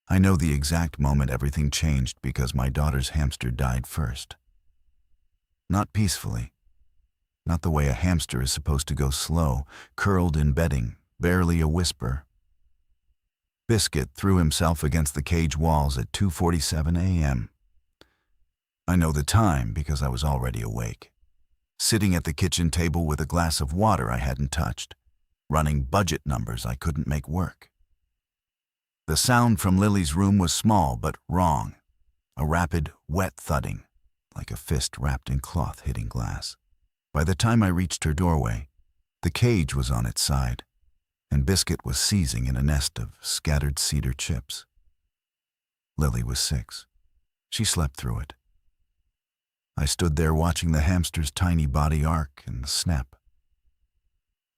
I know the exact moment everything changed because my daughter's hamster died first. Not peacefully. Not the way a hamster is supposed to go, slow, curled in bedding, barely a whisper. Biscuit threw himself against the cage walls at 2:47 a.m. I know the time because I was already awake, sitting at the kitchen table with a glass of water I hadn't touched, running budget numbers I couldn't make work. The sound from Lily's room was small but wrong, a rapid, wet thudding, like a fist wrapped in cloth hitting glass. By the time I reached her doorway, the cage was on its side, and Biscuit was seizing in a nest of scattered cedar chips. Lily was 6. She slept through it. I stood there watching the hamster's tiny body arc and snap.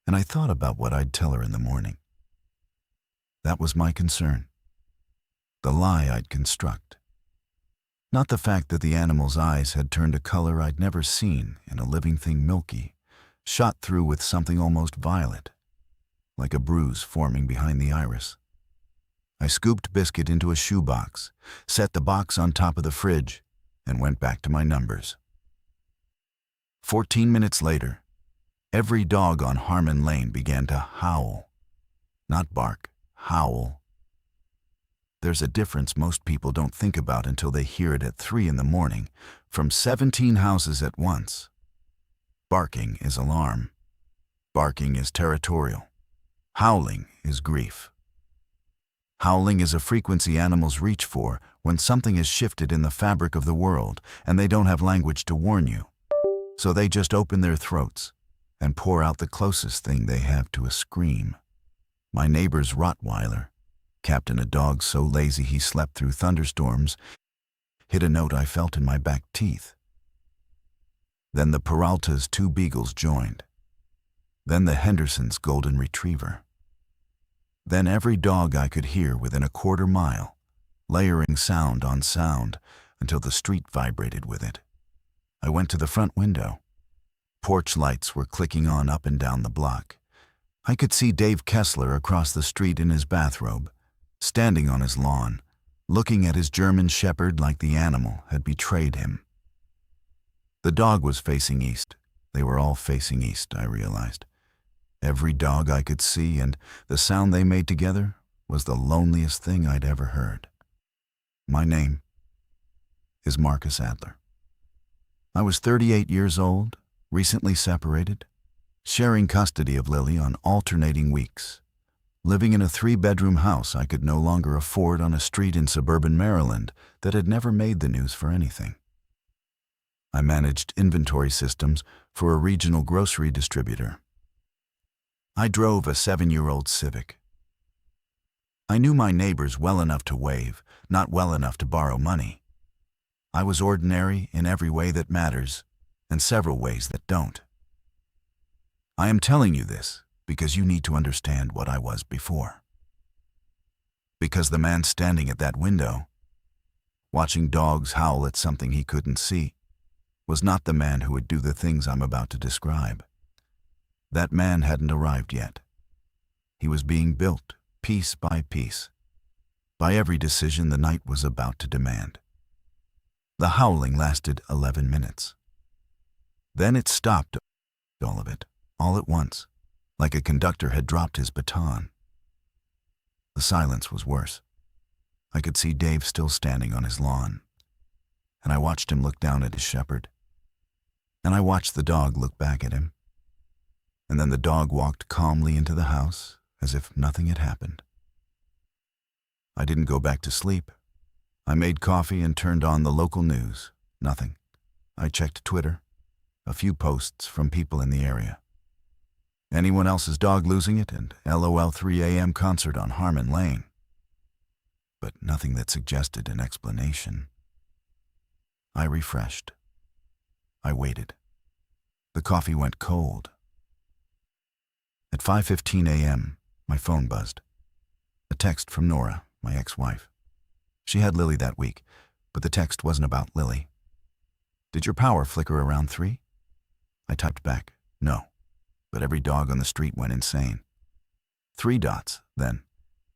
And I thought about what I'd tell her in the morning. That was my concern. The lie I'd construct. Not the fact that the animal's eyes had turned a color I'd never seen in a living thing, milky, shot through with something almost violet, like a bruise forming behind the iris. I scooped Biscuit into a shoebox, set the box on top of the fridge, and went back to my numbers. 14 minutes later, every dog on Harmon Lane began to howl. Not bark, howl. There's a difference most people don't think about until they hear it at 3 in the morning from 17 houses at once. Barking is alarm. Barking is territorial. Howling is grief. Howling is a frequency animals reach for when something has shifted in the fabric of the world and they don't have language to warn you. So they just open their throats and pour out the closest thing they have to a scream. My neighbor's Rottweiler, Captain, a dog so lazy he slept through thunderstorms, hit a note I felt in my back teeth. Then the Peralta's 2 beagles joined. Then the Henderson's golden retriever. Then every dog I could hear within a quarter mile, layering sound on sound until the street vibrated with it. I went to the front window. Porch lights were clicking on up and down the block. I could see Dave Kessler across the street in his bathrobe, standing on his lawn, looking at his German shepherd like the animal had betrayed him. The dog was facing east. They were all facing east, I realized. Every dog I could see, and the sound they made together was the loneliest thing I'd ever heard. My name is Marcus Adler. I was 38 years old, recently separated, sharing custody of Lily on alternating weeks, living in a 3-bedroom house I could no longer afford on a street in suburban Maryland that had never made the news for anything. I managed inventory systems for a regional grocery distributor. I drove a 7-year-old Civic. I knew my neighbors well enough to wave, not well enough to borrow money. I was ordinary in every way that matters, and several ways that don't. I am telling you this because you need to understand what I was before. Because the man standing at that window, watching dogs howl at something he couldn't see, was not the man who would do the things I'm about to describe. That man hadn't arrived yet. He was being built, piece by piece, by every decision the night was about to demand. The howling lasted 11 minutes. Then it stopped, all of it, all at once, like a conductor had dropped his baton. The silence was worse. I could see Dave still standing on his lawn, and I watched him look down at his shepherd, and I watched the dog look back at him, and then the dog walked calmly into the house as if nothing had happened. I didn't go back to sleep. I made coffee and turned on the local news. Nothing. I checked Twitter. A few posts from people in the area. Anyone else's dog losing it and LOL 3 a.m. concert on Harmon Lane. But nothing that suggested an explanation. I refreshed. I waited. The coffee went cold. At 5:15 a.m., my phone buzzed. A text from Nora, my ex-wife. She had Lily that week, but the text wasn't about Lily. Did your power flicker around 3? I typed back, no, but every dog on the street went insane. 3 dots, then.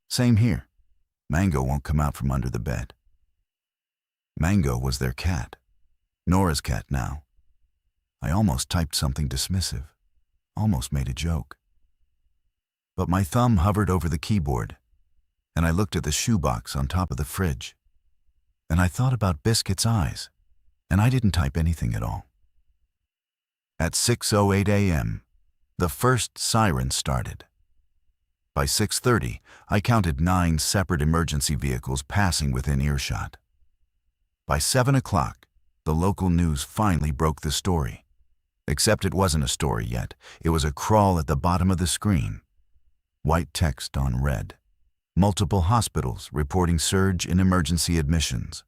Same here. Mango won't come out from under the bed. Mango was their cat. Nora's cat now. I almost typed something dismissive, almost made a joke. But my thumb hovered over the keyboard, and I looked at the shoebox on top of the fridge, and I thought about Biscuit's eyes, and I didn't type anything at all. At 6:08 a.m., the first siren started. By 6:30, I counted 9 separate emergency vehicles passing within earshot. By 7 o'clock, the local news finally broke the story. Except it wasn't a story yet. It was a crawl at the bottom of the screen. White text on red. Multiple hospitals reporting surge in emergency admissions.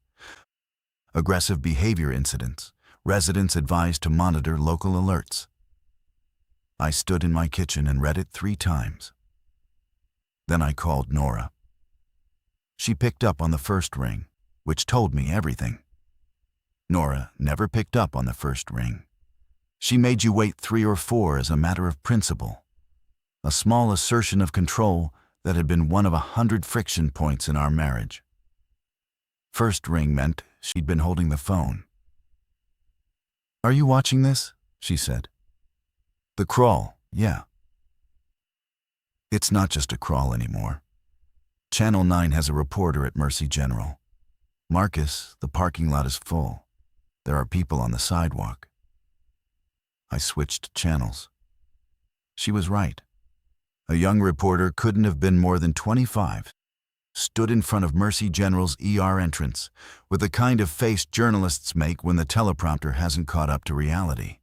Aggressive behavior incidents. Residents advised to monitor local alerts. I stood in my kitchen and read it 3 times. Then I called Nora. She picked up on the first ring, which told me everything. Nora never picked up on the first ring. She made you wait 3 or 4 as a matter of principle. A small assertion of control that had been one of 100 friction points in our marriage. First ring meant she'd been holding the phone. "Are you watching this?" she said. "The crawl, yeah." It's not just a crawl anymore. Channel 9 has a reporter at Mercy General. "Marcus, the parking lot is full. There are people on the sidewalk." I switched channels. She was right. A young reporter couldn't have been more than 25, stood in front of Mercy General's ER entrance with the kind of face journalists make when the teleprompter hasn't caught up to reality.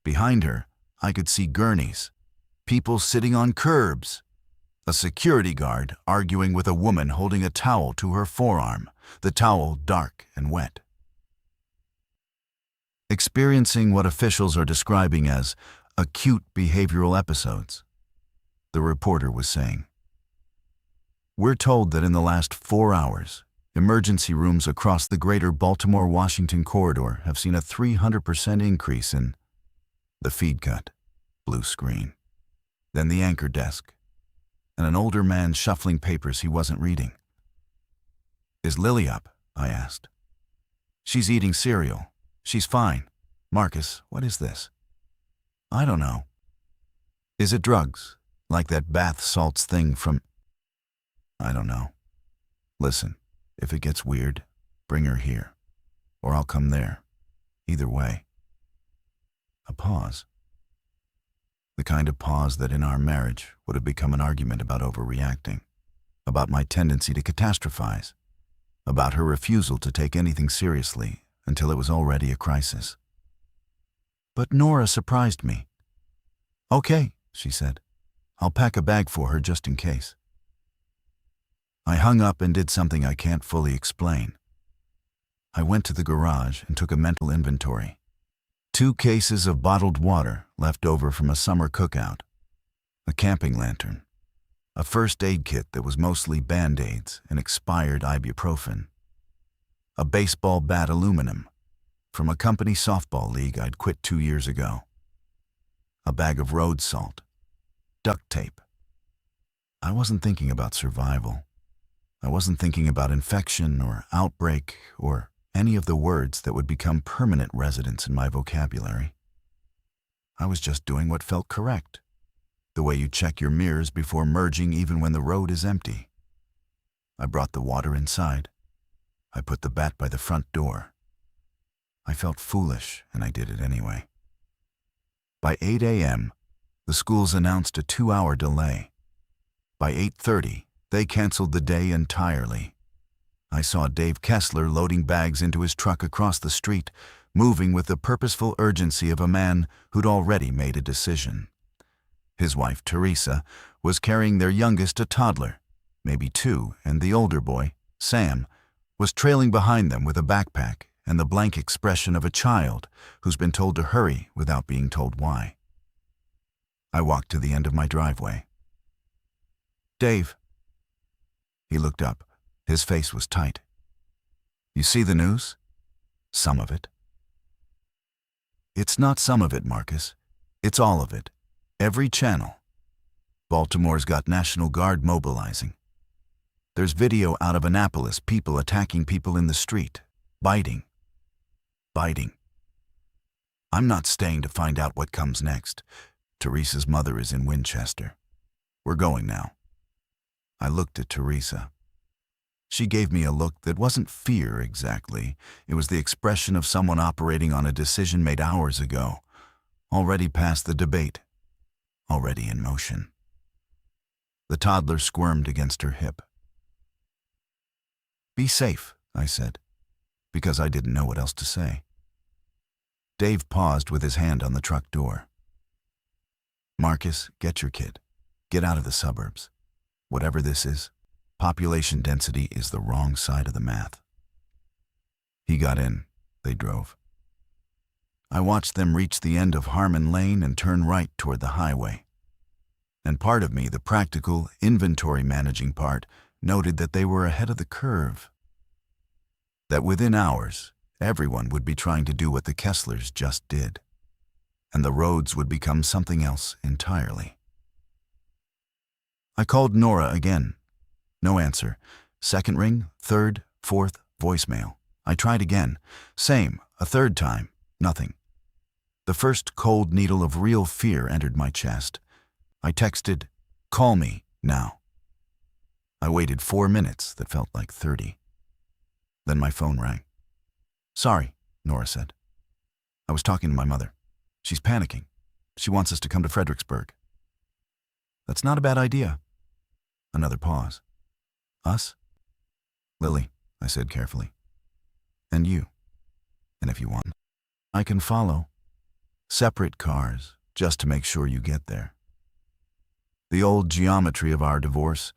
Behind her, I could see gurneys, people sitting on curbs, a security guard arguing with a woman holding a towel to her forearm, the towel dark and wet. Experiencing what officials are describing as acute behavioral episodes, the reporter was saying. "We're told that in the last 4 hours, emergency rooms across the greater Baltimore-Washington corridor have seen a 300% increase in..." The feed cut, blue screen, then the anchor desk, and an older man shuffling papers he wasn't reading. "Is Lily up?" I asked. "She's eating cereal. She's fine. Marcus, what is this?" "I don't know." "Is it drugs? Like that bath salts thing from..." "I don't know. Listen, if it gets weird, bring her here, or I'll come there. Either way." A pause. The kind of pause that in our marriage would have become an argument about overreacting, about my tendency to catastrophize, about her refusal to take anything seriously until it was already a crisis. But Nora surprised me. "Okay," she said. "I'll pack a bag for her just in case." I hung up and did something I can't fully explain. I went to the garage and took a mental inventory. 2 cases of bottled water left over from a summer cookout, a camping lantern, a first aid kit that was mostly Band-Aids and expired ibuprofen, a baseball bat aluminum from a company softball league I'd quit 2 years ago, a bag of road salt, duct tape. I wasn't thinking about survival. I wasn't thinking about infection or outbreak or any of the words that would become permanent residents in my vocabulary. I was just doing what felt correct, the way you check your mirrors before merging even when the road is empty. I brought the water inside. I put the bat by the front door. I felt foolish, and I did it anyway. By 8 a.m., the schools announced a 2-hour delay. By 8:30, they canceled the day entirely. I saw Dave Kessler loading bags into his truck across the street, moving with the purposeful urgency of a man who'd already made a decision. His wife, Teresa, was carrying their youngest, a toddler, maybe 2, and the older boy, Sam, was trailing behind them with a backpack and the blank expression of a child who's been told to hurry without being told why. I walked to the end of my driveway. "Dave." He looked up. His face was tight. "You see the news?" "Some of it." "It's not some of it, Marcus. It's all of it. Every channel. Baltimore's got National Guard mobilizing." There's video out of Annapolis, people attacking people in the street, biting. I'm not staying to find out what comes next. Teresa's mother is in Winchester. We're going now. I looked at Teresa. She gave me a look that wasn't fear exactly. It was the expression of someone operating on a decision made hours ago, already past the debate, already in motion. The toddler squirmed against her hip. "Be safe," I said, because I didn't know what else to say. Dave paused with his hand on the truck door. "Marcus, get your kid. Get out of the suburbs. Whatever this is, population density is the wrong side of the math." He got in. They drove. I watched them reach the end of Harmon Lane and turn right toward the highway. And part of me, the practical, inventory managing part, noted that they were ahead of the curve. That within hours, everyone would be trying to do what the Kesslers just did, and the roads would become something else entirely. I called Nora again. No answer. Second ring, third, fourth, voicemail. I tried again. Same, a third time, nothing. The first cold needle of real fear entered my chest. I texted, "Call me, now." I waited 4 minutes that felt like 30. Then my phone rang. "Sorry," Nora said. "I was talking to my mother. She's panicking. She wants us to come to Fredericksburg." "That's not a bad idea." Another pause. "Us?" "Lily," I said carefully. "And you. And if you want, I can follow. Separate cars, just to make sure you get there." The old geometry of our divorce,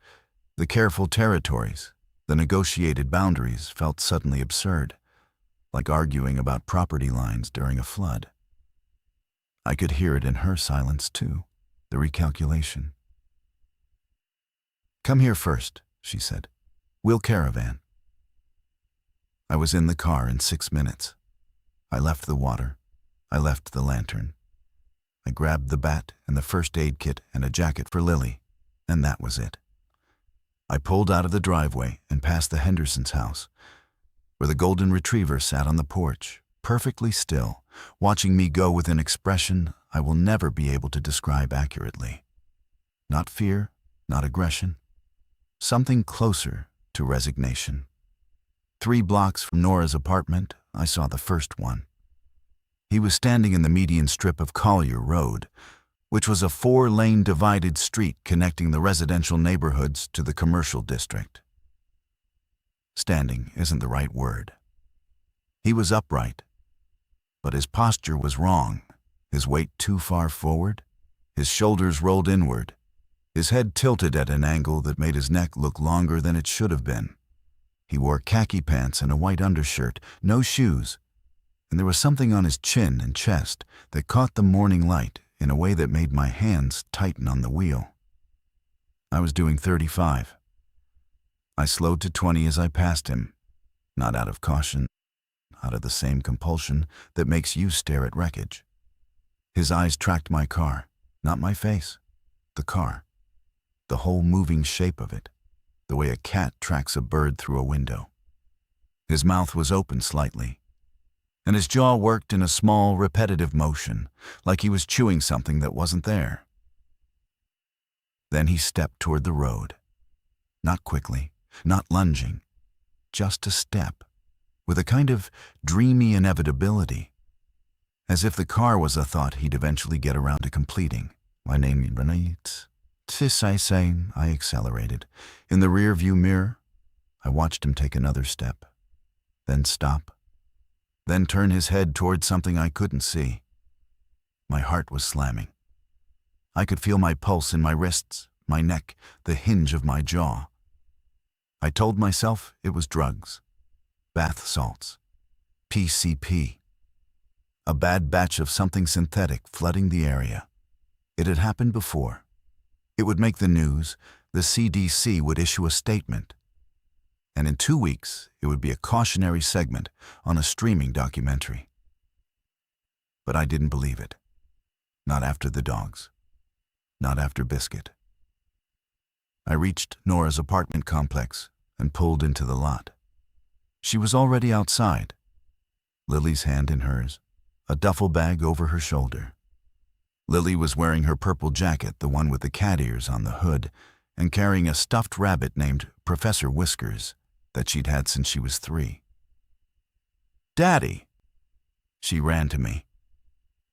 the careful territories, the negotiated boundaries felt suddenly absurd, like arguing about property lines during a flood. I could hear it in her silence too, the recalculation. "Come here first," she said. "We'll caravan." I was in the car in 6 minutes. I left the water. I left the lantern. I grabbed the bat and the first aid kit and a jacket for Lily, and that was it. I pulled out of the driveway and past the Hendersons' house, where the golden retriever sat on the porch, perfectly still, watching me go with an expression I will never be able to describe accurately. Not fear, not aggression. Something closer to resignation. 3 blocks from Nora's apartment, I saw the first one. He was standing in the median strip of Collier Road, which was a 4-lane divided street connecting the residential neighborhoods to the commercial district. Standing isn't the right word. He was upright, but his posture was wrong, his weight too far forward, his shoulders rolled inward, his head tilted at an angle that made his neck look longer than it should have been. He wore khaki pants and a white undershirt, no shoes, and there was something on his chin and chest that caught the morning light in a way that made my hands tighten on the wheel. I was doing 35. I slowed to 20 as I passed him, not out of caution, out of the same compulsion that makes you stare at wreckage. His eyes tracked my car, not my face, the car, the whole moving shape of it, the way a cat tracks a bird through a window. His mouth was open slightly, and his jaw worked in a small, repetitive motion, like he was chewing something that wasn't there. Then he stepped toward the road. Not quickly, not lunging, just a step, with a kind of dreamy inevitability, as if the car was a thought he'd eventually get around to completing. "My name is Renate." I accelerated. In the rear-view mirror, I watched him take another step, then stop, then turn his head toward something I couldn't see. My heart was slamming. I could feel my pulse in my wrists, my neck, the hinge of my jaw. I told myself it was drugs, bath salts, PCP, a bad batch of something synthetic flooding the area. It had happened before. It would make the news, the CDC would issue a statement, and in 2 weeks it would be a cautionary segment on a streaming documentary. But I didn't believe it. Not after the dogs. Not after Biscuit. I reached Nora's apartment complex and pulled into the lot. She was already outside, Lily's hand in hers, a duffel bag over her shoulder. Lily was wearing her purple jacket, the one with the cat ears on the hood, and carrying a stuffed rabbit named Professor Whiskers that she'd had since she was 3. "Daddy!" She ran to me.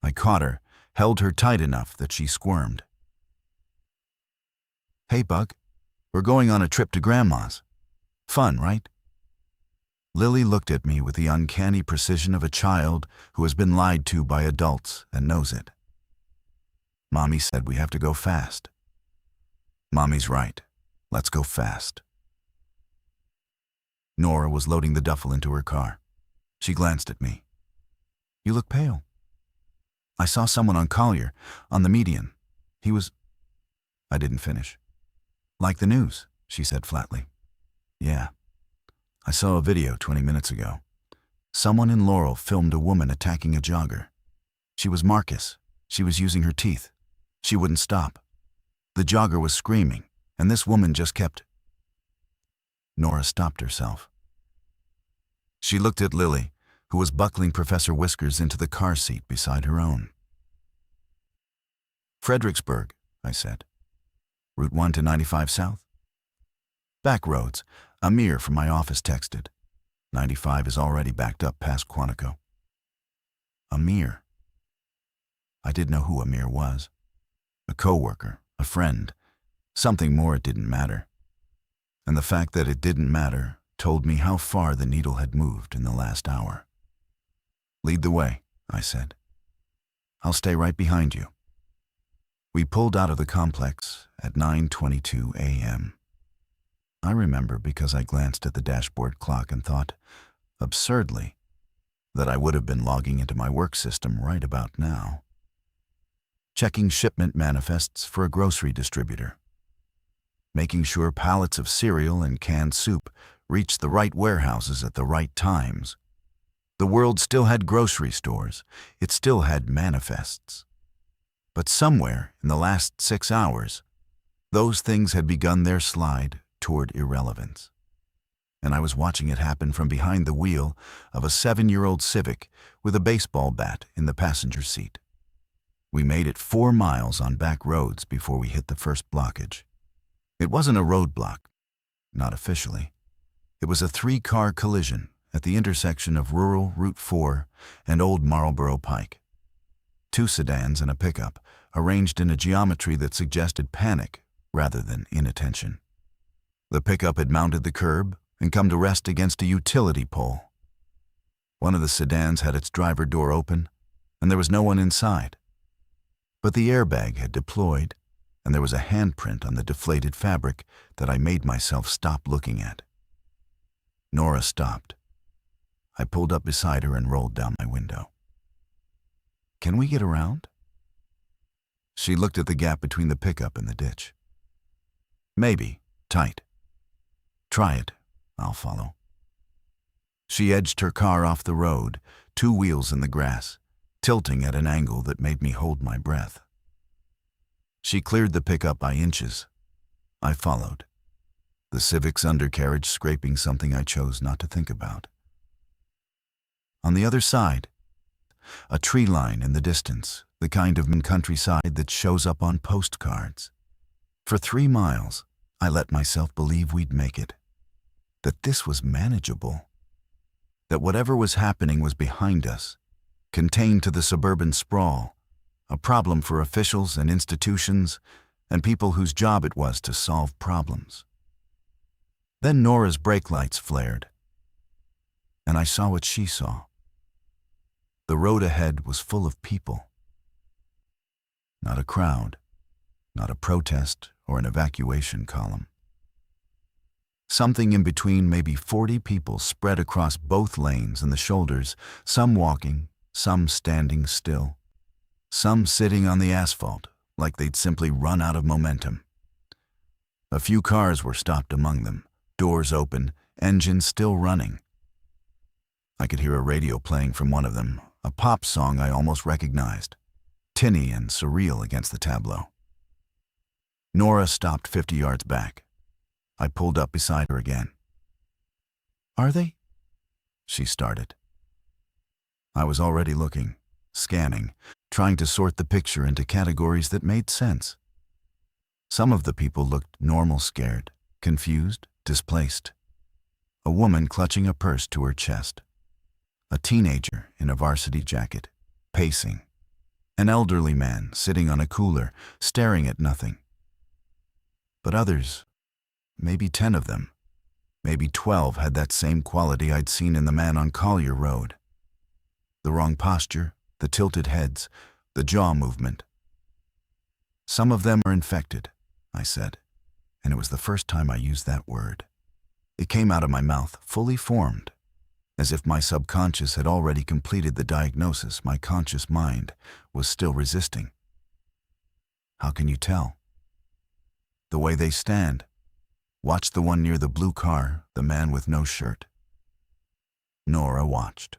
I caught her, held her tight enough that she squirmed. "Hey, Bug, we're going on a trip to Grandma's. Fun, right?" Lily looked at me with the uncanny precision of a child who has been lied to by adults and knows it. "Mommy said we have to go fast." "Mommy's right. Let's go fast." Nora was loading the duffel into her car. She glanced at me. "You look pale." "I saw someone on Collier, on the median. He was—" I didn't finish. "Like the news," she said flatly. "Yeah. I saw a video 20 minutes ago. Someone in Laurel filmed a woman attacking a jogger. She was Marcus. She was using her teeth. She wouldn't stop. The jogger was screaming, and this woman just kept—" Nora stopped herself. She looked at Lily, who was buckling Professor Whiskers into the car seat beside her own. "Fredericksburg," I said. "Route 1 to 95 South?" "Back roads," Amir from my office texted. 95 is already backed up past Quantico. Amir. I didn't know who Amir was. A coworker, a friend, something more. It didn't matter. And the fact that it didn't matter told me how far the needle had moved in the last hour. "Lead the way," I said. "I'll stay right behind you." We pulled out of the complex at 9:22 a.m. I remember because I glanced at the dashboard clock and thought, absurdly, that I would have been logging into my work system right about now. Checking shipment manifests for a grocery distributor. Making sure pallets of cereal and canned soup reached the right warehouses at the right times. The world still had grocery stores. It still had manifests. But somewhere in the last 6 hours, those things had begun their slide toward irrelevance. And I was watching it happen from behind the wheel of a 7-year-old Civic with a baseball bat in the passenger seat. We made it 4 miles on back roads before we hit the first blockage. It wasn't a roadblock, not officially. It was a 3-car collision at the intersection of rural Route 4 and Old Marlboro Pike. 2 sedans and a pickup, arranged in a geometry that suggested panic rather than inattention. The pickup had mounted the curb and come to rest against a utility pole. One of the sedans had its driver door open, and there was no one inside. But the airbag had deployed, and there was a handprint on the deflated fabric that I made myself stop looking at. Nora stopped. I pulled up beside her and rolled down my window. "Can we get around?" She looked at the gap between the pickup and the ditch. "Maybe, tight." "Try it. I'll follow." She edged her car off the road, 2 wheels in the grass, tilting at an angle that made me hold my breath. She cleared the pickup by inches. I followed, the Civic's undercarriage scraping something I chose not to think about. On the other side, a tree line in the distance, the kind of countryside that shows up on postcards. For 3 miles, I let myself believe we'd make it. That this was manageable. That whatever was happening was behind us, contained to the suburban sprawl, a problem for officials and institutions and people whose job it was to solve problems. Then Nora's brake lights flared, and I saw what she saw. The road ahead was full of people. Not a crowd, not a protest or an evacuation column. Something in between maybe 40 people spread across both lanes and the shoulders, some walking, some standing still, some sitting on the asphalt like they'd simply run out of momentum. A few cars were stopped among them, doors open, engines still running. I could hear a radio playing from one of them, a pop song I almost recognized, tinny and surreal against the tableau. Nora stopped 50 yards back. I pulled up beside her again. "Are they?" she started. I was already looking, scanning, trying to sort the picture into categories that made sense. Some of the people looked normal, scared, confused, displaced. A woman clutching a purse to her chest. A teenager in a varsity jacket, pacing. An elderly man sitting on a cooler, staring at nothing. But others, maybe 10 of them, maybe 12, had that same quality I'd seen in the man on Collier Road. The wrong posture, the tilted heads, the jaw movement. "Some of them are infected," I said, and it was the first time I used that word. It came out of my mouth, fully formed, as if my subconscious had already completed the diagnosis my conscious mind was still resisting. "How can you tell?" "The way they stand. Watch the one near the blue car, the man with no shirt." Nora watched.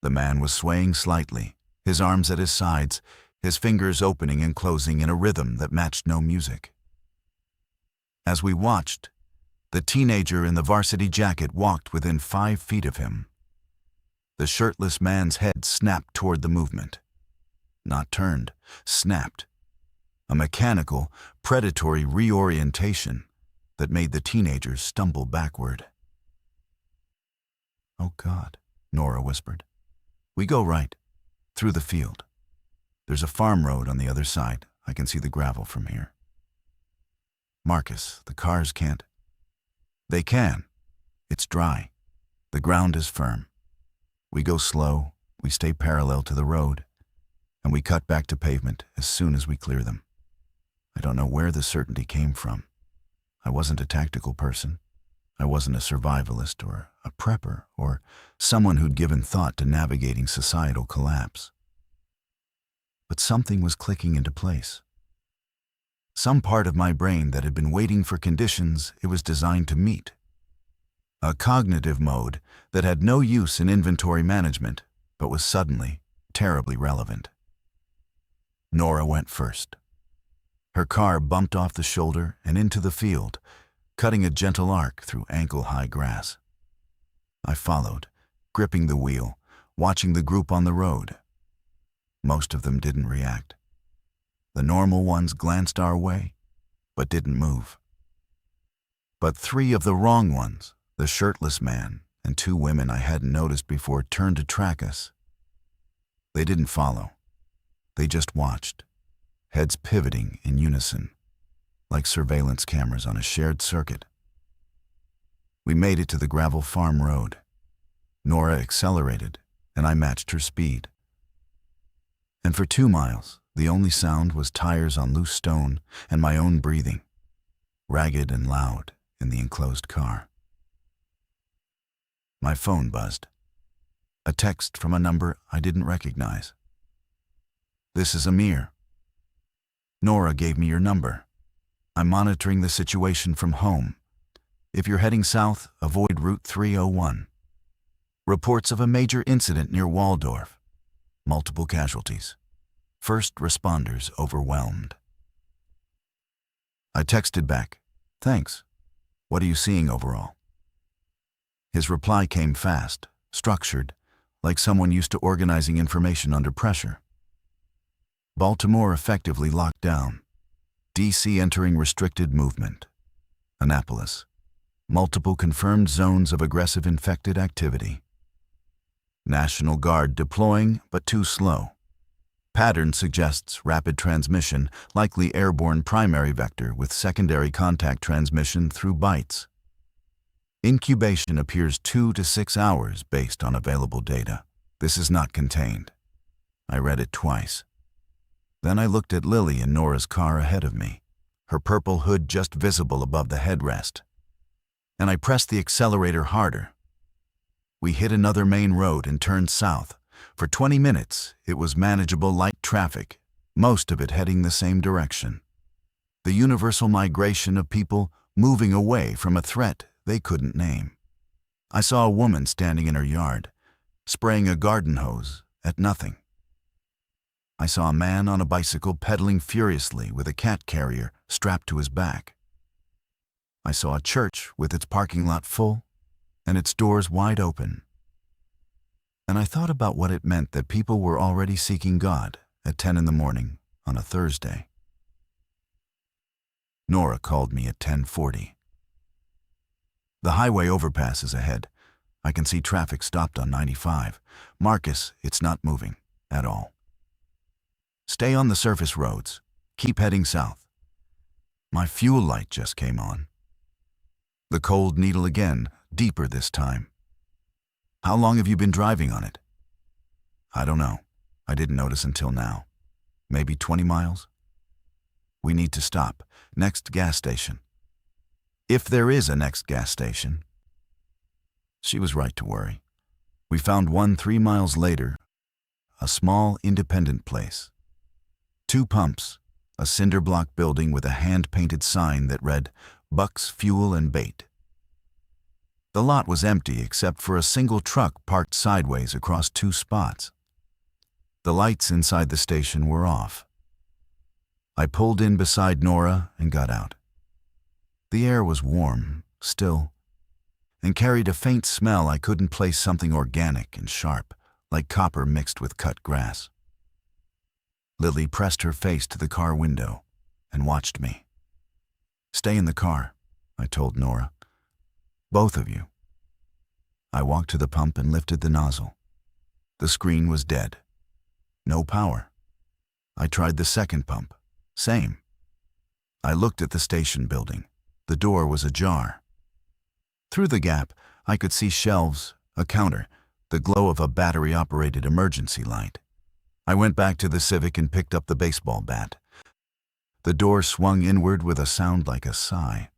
The man was swaying slightly, his arms at his sides, his fingers opening and closing in a rhythm that matched no music. As we watched, the teenager in the varsity jacket walked within 5 feet of him. The shirtless man's head snapped toward the movement. Not turned, snapped. A mechanical, predatory reorientation that made the teenagers stumble backward. "Oh God," Nora whispered. "We go right, through the field. There's a farm road on the other side. I can see the gravel from here." "Marcus, the cars can't." "They can. It's dry. The ground is firm. We go slow, we stay parallel to the road, and we cut back to pavement as soon as we clear them." I don't know where the certainty came from. I wasn't a tactical person. I wasn't a survivalist or a prepper or someone who'd given thought to navigating societal collapse. But something was clicking into place. Some part of my brain that had been waiting for conditions it was designed to meet. A cognitive mode that had no use in inventory management, but was suddenly terribly relevant. Nora went first. Her car bumped off the shoulder and into the field, cutting a gentle arc through ankle-high grass. I followed, gripping the wheel, watching the group on the road. Most of them didn't react. The normal ones glanced our way, but didn't move. But 3 of the wrong ones, the shirtless man and 2 women I hadn't noticed before, turned to track us. They didn't follow. They just watched, heads pivoting in unison, like surveillance cameras on a shared circuit. We made it to the gravel farm road. Nora accelerated, and I matched her speed. And for 2 miles, the only sound was tires on loose stone and my own breathing, ragged and loud in the enclosed car. My phone buzzed. A text from a number I didn't recognize. "This is Amir. Nora gave me your number. I'm monitoring the situation from home. If you're heading south, avoid Route 301. Reports of a major incident near Waldorf. Multiple casualties. First responders overwhelmed." I texted back, "Thanks. What are you seeing overall?" His reply came fast, structured, like someone used to organizing information under pressure. "Baltimore effectively locked down. D.C. entering restricted movement. Annapolis. Multiple confirmed zones of aggressive infected activity. National Guard deploying, but too slow. Pattern suggests rapid transmission, likely airborne primary vector with secondary contact transmission through bites. Incubation appears 2 to 6 hours based on available data. This is not contained." I read it twice. Then I looked at Lily in Nora's car ahead of me, her purple hood just visible above the headrest. And I pressed the accelerator harder. We hit another main road and turned south. For 20 minutes, it was manageable light traffic, most of it heading the same direction. The universal migration of people moving away from a threat they couldn't name. I saw a woman standing in her yard, spraying a garden hose at nothing. I saw a man on a bicycle pedaling furiously with a cat carrier strapped to his back. I saw a church with its parking lot full and its doors wide open. And I thought about what it meant that people were already seeking God at 10 in the morning on a Thursday. Nora called me at 10:40. The highway overpass is ahead. I can see traffic stopped on 95. Marcus, it's not moving at all. Stay on the surface roads. Keep heading south. My fuel light just came on. The cold needle again, deeper this time. How long have you been driving on it? I don't know. I didn't notice until now. Maybe 20 miles? We need to stop. Next gas station. If there is a next gas station. She was right to worry. We found one 3 miles later, a small independent place. 2 pumps, a cinder block building with a hand-painted sign that read, Bucks Fuel and Bait. The lot was empty except for a single truck parked sideways across 2 spots. The lights inside the station were off. I pulled in beside Nora and got out. The air was warm, still, and carried a faint smell I couldn't place something organic and sharp, like copper mixed with cut grass. Lily pressed her face to the car window and watched me. Stay in the car, I told Nora. Both of you. I walked to the pump and lifted the nozzle. The screen was dead. No power. I tried the second pump. Same. I looked at the station building. The door was ajar. Through the gap, I could see shelves, a counter, the glow of a battery-operated emergency light. I went back to the Civic and picked up the baseball bat. The door swung inward with a sound like a sigh.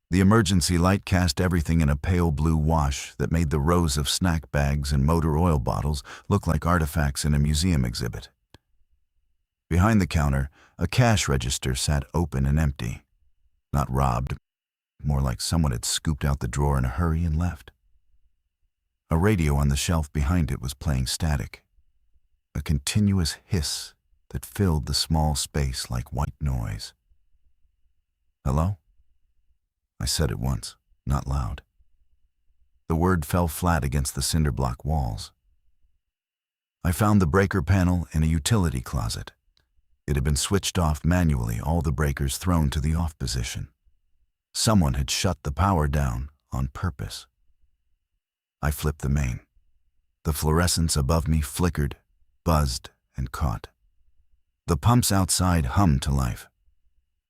The emergency light cast everything in a pale blue wash that made the rows of snack bags and motor oil bottles look like artifacts in a museum exhibit. Behind the counter, a cash register sat open and empty. Not robbed, more like someone had scooped out the drawer in a hurry and left. A radio on the shelf behind it was playing static, a continuous hiss that filled the small space like white noise. Hello? I said it once, not loud. The word fell flat against the cinder block walls. I found the breaker panel in a utility closet. It had been switched off manually, all the breakers thrown to the off position. Someone had shut the power down on purpose. I flipped the main. The fluorescents above me flickered, buzzed, and caught. The pumps outside hummed to life.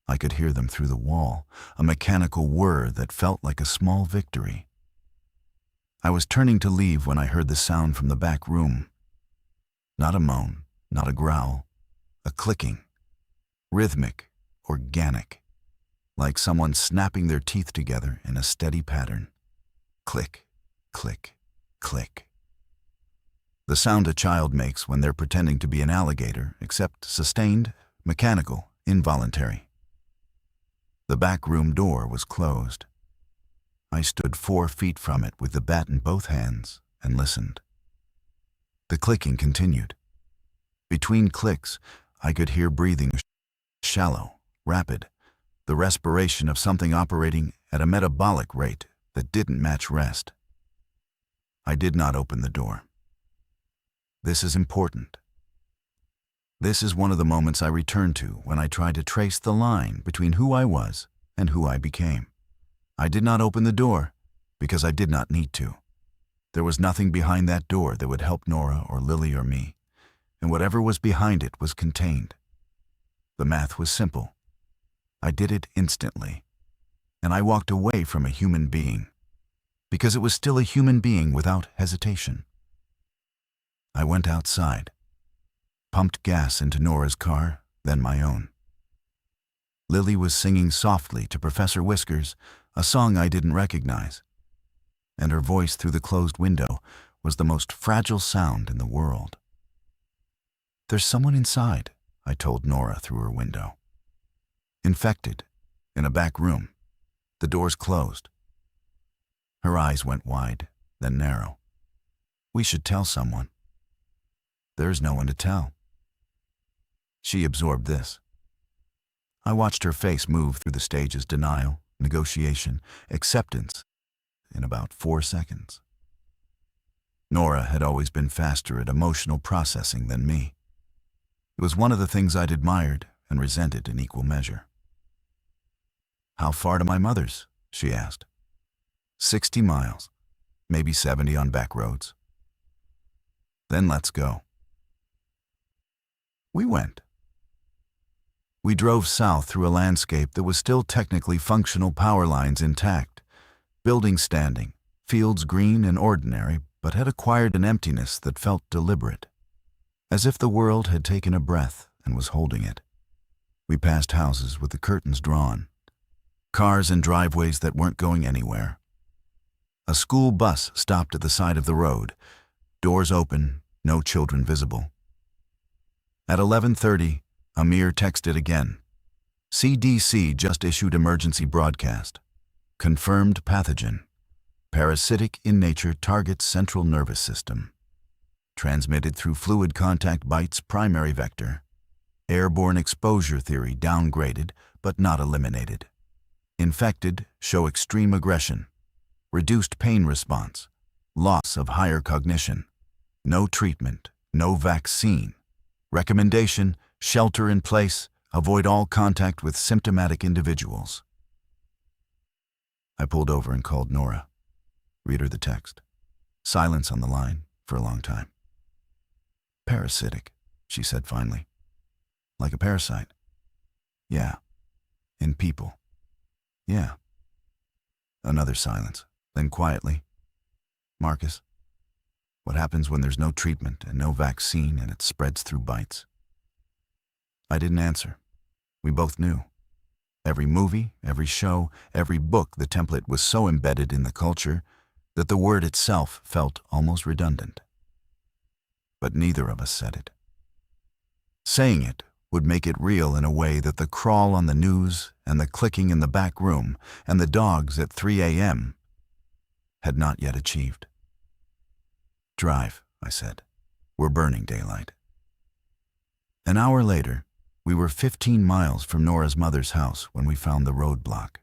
I could hear them through the wall, a mechanical whir that felt like a small victory. I was turning to leave when I heard the sound from the back room. Not a moan, not a growl, a clicking, rhythmic, organic, like someone snapping their teeth together in a steady pattern. Click, click, click. The sound a child makes when they're pretending to be an alligator, except sustained, mechanical, involuntary. The back room door was closed. I stood 4 feet from it with the bat in both hands and listened. The clicking continued. Between clicks, I could hear breathing, shallow, rapid, the respiration of something operating at a metabolic rate that didn't match rest. I did not open the door. This is important. This is one of the moments I return to when I try to trace the line between who I was and who I became. I did not open the door because I did not need to. There was nothing behind that door that would help Nora or Lily or me, and whatever was behind it was contained. The math was simple. I did it instantly, and I walked away from a human being because it was still a human being without hesitation. I went outside, pumped gas into Nora's car, then my own. Lily was singing softly to Professor Whiskers, a song I didn't recognize, and her voice through the closed window was the most fragile sound in the world. There's someone inside, I told Nora through her window. Infected, in a back room. The door's closed. Her eyes went wide, then narrow. We should tell someone. There's no one to tell. She absorbed this. I watched her face move through the stages: denial, negotiation, acceptance, in about 4 seconds. Nora had always been faster at emotional processing than me. It was one of the things I'd admired and resented in equal measure. "How far to my mother's?" she asked. 60 miles, maybe 70 on back roads. "Then let's go." We went. We drove south through a landscape that was still technically functional, power lines intact, buildings standing, fields green and ordinary, but had acquired an emptiness that felt deliberate, as if the world had taken a breath and was holding it. We passed houses with the curtains drawn, cars and driveways that weren't going anywhere. A school bus stopped at the side of the road, doors open, no children visible. At 11:30, Amir texted again. "CDC just issued emergency broadcast. Confirmed pathogen. Parasitic in nature, targets central nervous system. Transmitted through fluid contact, bites, primary vector. Airborne exposure theory downgraded but not eliminated. Infected show extreme aggression. Reduced pain response. Loss of higher cognition. No treatment, no vaccine. Recommendation: shelter in place, avoid all contact with symptomatic individuals." I pulled over and called Nora. Read her the text. Silence on the line for a long time. "Parasitic," she said finally. "Like a parasite?" "Yeah. In people." "Yeah." Another silence. Then quietly, "Marcus, what happens when there's no treatment and no vaccine and it spreads through bites?" I didn't answer. We both knew. Every movie, every show, every book, the template was so embedded in the culture that the word itself felt almost redundant. But neither of us said it. Saying it would make it real in a way that the crawl on the news and the clicking in the back room and the dogs at 3 a.m. had not yet achieved. "Drive," I said. "We're burning daylight." An hour later, we were 15 miles from Nora's mother's house when we found the roadblock.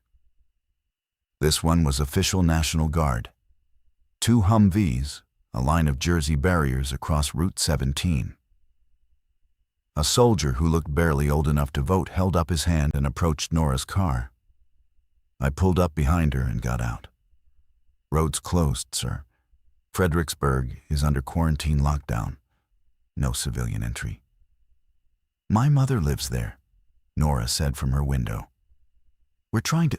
This one was official National Guard. 2 Humvees, a line of Jersey barriers across Route 17. A soldier who looked barely old enough to vote held up his hand and approached Nora's car. I pulled up behind her and got out. "Road's closed, sir. Fredericksburg is under quarantine lockdown. No civilian entry." "My mother lives there," Nora said from her window. "We're trying to—"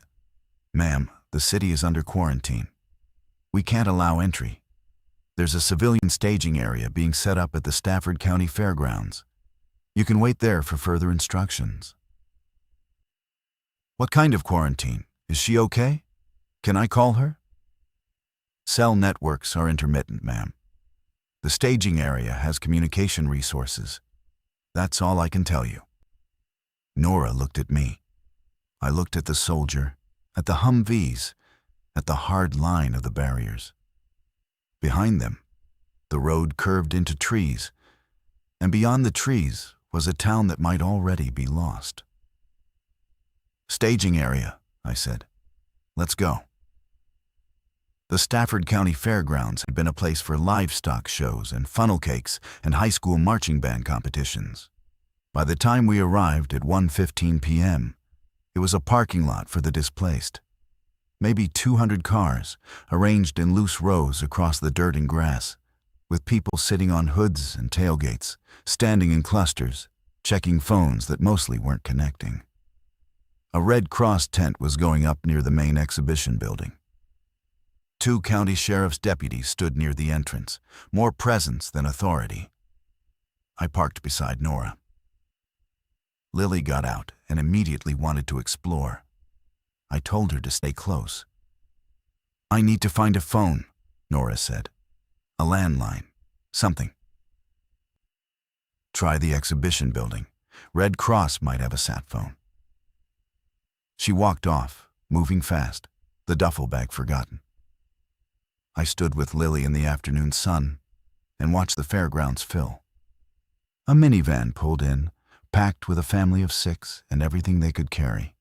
"Ma'am, the city is under quarantine. We can't allow entry. There's a civilian staging area being set up at the Stafford County Fairgrounds. You can wait there for further instructions." "What kind of quarantine? Is she okay? Can I call her?" "Cell networks are intermittent, ma'am. The staging area has communication resources. That's all I can tell you." Nora looked at me. I looked at the soldier, at the Humvees, at the hard line of the barriers. Behind them, the road curved into trees, and beyond the trees was a town that might already be lost. "Staging area," I said. "Let's go." The Stafford County Fairgrounds had been a place for livestock shows and funnel cakes and high school marching band competitions. By the time we arrived at 1:15 p.m., it was a parking lot for the displaced. Maybe 200 cars, arranged in loose rows across the dirt and grass, with people sitting on hoods and tailgates, standing in clusters, checking phones that mostly weren't connecting. A Red Cross tent was going up near the main exhibition building. 2 county sheriff's deputies stood near the entrance, more presence than authority. I parked beside Nora. Lily got out and immediately wanted to explore. I told her to stay close. "I need to find a phone," Nora said. "A landline. Something." "Try the exhibition building. Red Cross might have a sat phone." She walked off, moving fast, the duffel bag forgotten. I stood with Lily in the afternoon sun and watched the fairgrounds fill. A minivan pulled in, packed with a family of 6 and everything they could carry.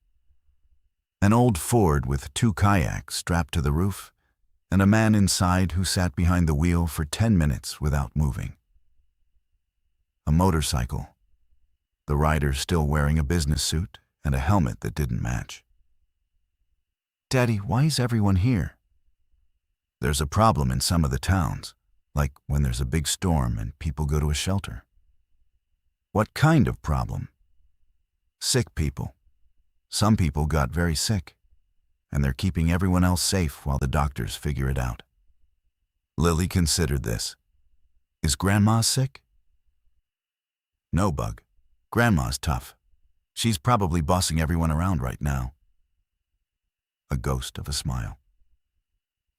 An old Ford with 2 kayaks strapped to the roof, and a man inside who sat behind the wheel for 10 minutes without moving. A motorcycle, the rider still wearing a business suit and a helmet that didn't match. "Daddy, why is everyone here?" "There's a problem in some of the towns, like when there's a big storm and people go to a shelter." "What kind of problem?" "Sick people. Some people got very sick, and they're keeping everyone else safe while the doctors figure it out." Lily considered this. "Is Grandma sick?" "No, Bug. Grandma's tough. She's probably bossing everyone around right now." A ghost of a smile.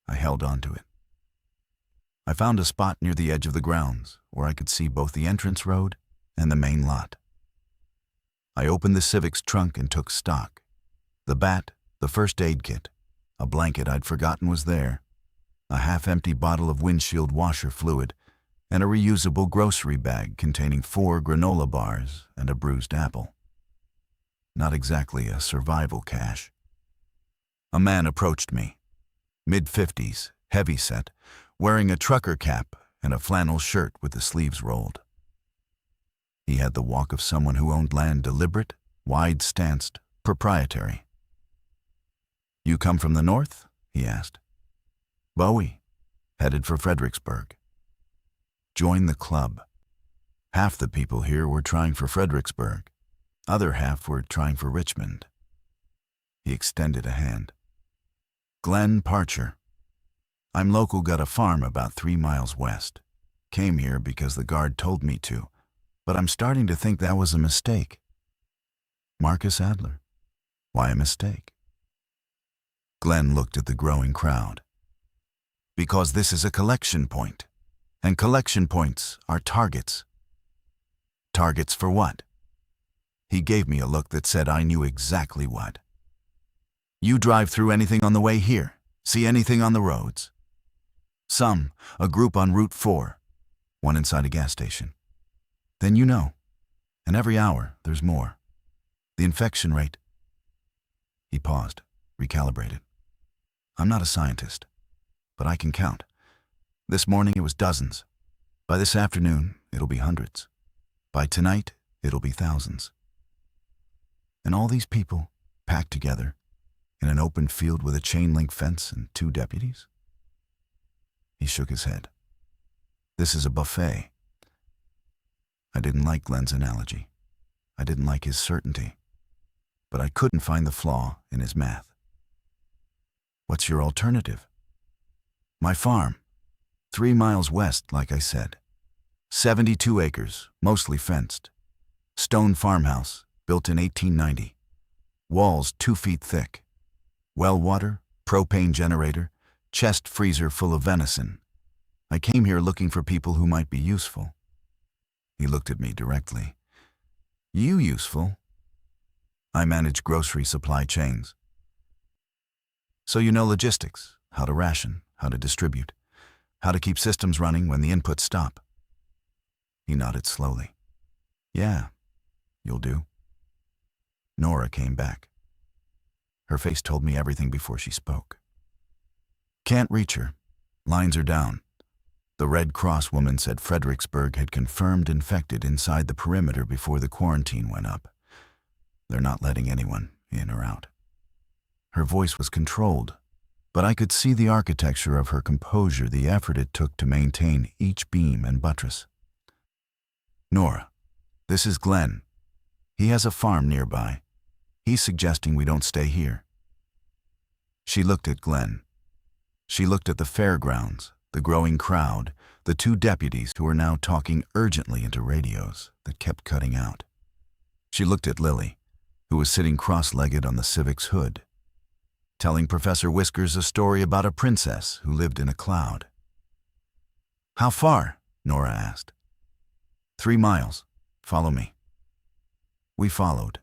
I held on to it. I found a spot near the edge of the grounds where I could see both the entrance road and the main lot. I opened the Civic's trunk and took stock. The bat, the first aid kit, a blanket I'd forgotten was there, a half-empty bottle of windshield washer fluid, and a reusable grocery bag containing 4 granola bars and a bruised apple. Not exactly a survival cache. A man approached me, mid-50s, heavy-set, wearing a trucker cap and a flannel shirt with the sleeves rolled. He had the walk of someone who owned land deliberate, wide-stanced, proprietary. "You come from the north?" he asked. "Bowie, headed for Fredericksburg." Join the club. Half the people here were trying for Fredericksburg. Other half were trying for Richmond. He extended a hand. "Glenn Parcher. I'm local, got a farm about 3 miles west. Came here because the guard told me to, but I'm starting to think that was a mistake." "Marcus Adler. Why a mistake?" Glenn looked at the growing crowd. "Because this is a collection point, and collection points are targets." "Targets for what?" He gave me a look that said I knew exactly what. "You drive through anything on the way here? See anything on the roads?" "Some, a group on Route 4, one inside a gas station." "Then you know. And every hour, there's more. The infection rate." He paused, recalibrated. "I'm not a scientist, but I can count. This morning it was dozens. By this afternoon, it'll be hundreds. By tonight, it'll be thousands. And all these people, packed together, in an open field with a chain-link fence and 2 deputies?" He shook his head. "This is a buffet." I didn't like Glenn's analogy. I didn't like his certainty. But I couldn't find the flaw in his math. "What's your alternative?" "My farm. 3 miles west, like I said. 72 acres, mostly fenced. Stone farmhouse, built in 1890. Walls 2 feet thick. Well water, propane generator, chest freezer full of venison. I came here looking for people who might be useful." He looked at me directly. "You useful?" "I manage grocery supply chains." "So you know logistics, how to ration, how to distribute, how to keep systems running when the inputs stop." He nodded slowly. "Yeah, you'll do." Nora came back. Her face told me everything before she spoke. "Can't reach her. Lines are down. The Red Cross woman said Fredericksburg had confirmed infected inside the perimeter before the quarantine went up. They're not letting anyone in or out." Her voice was controlled, but I could see the architecture of her composure, the effort it took to maintain each beam and buttress. "Nora, this is Glenn. He has a farm nearby. He's suggesting we don't stay here." She looked at Glenn. She looked at the fairgrounds, the growing crowd, the 2 deputies who were now talking urgently into radios that kept cutting out. She looked at Lily, who was sitting cross-legged on the Civic's hood, telling Professor Whiskers a story about a princess who lived in a cloud. "How far?" Nora asked. 3 miles. Follow me." We followed.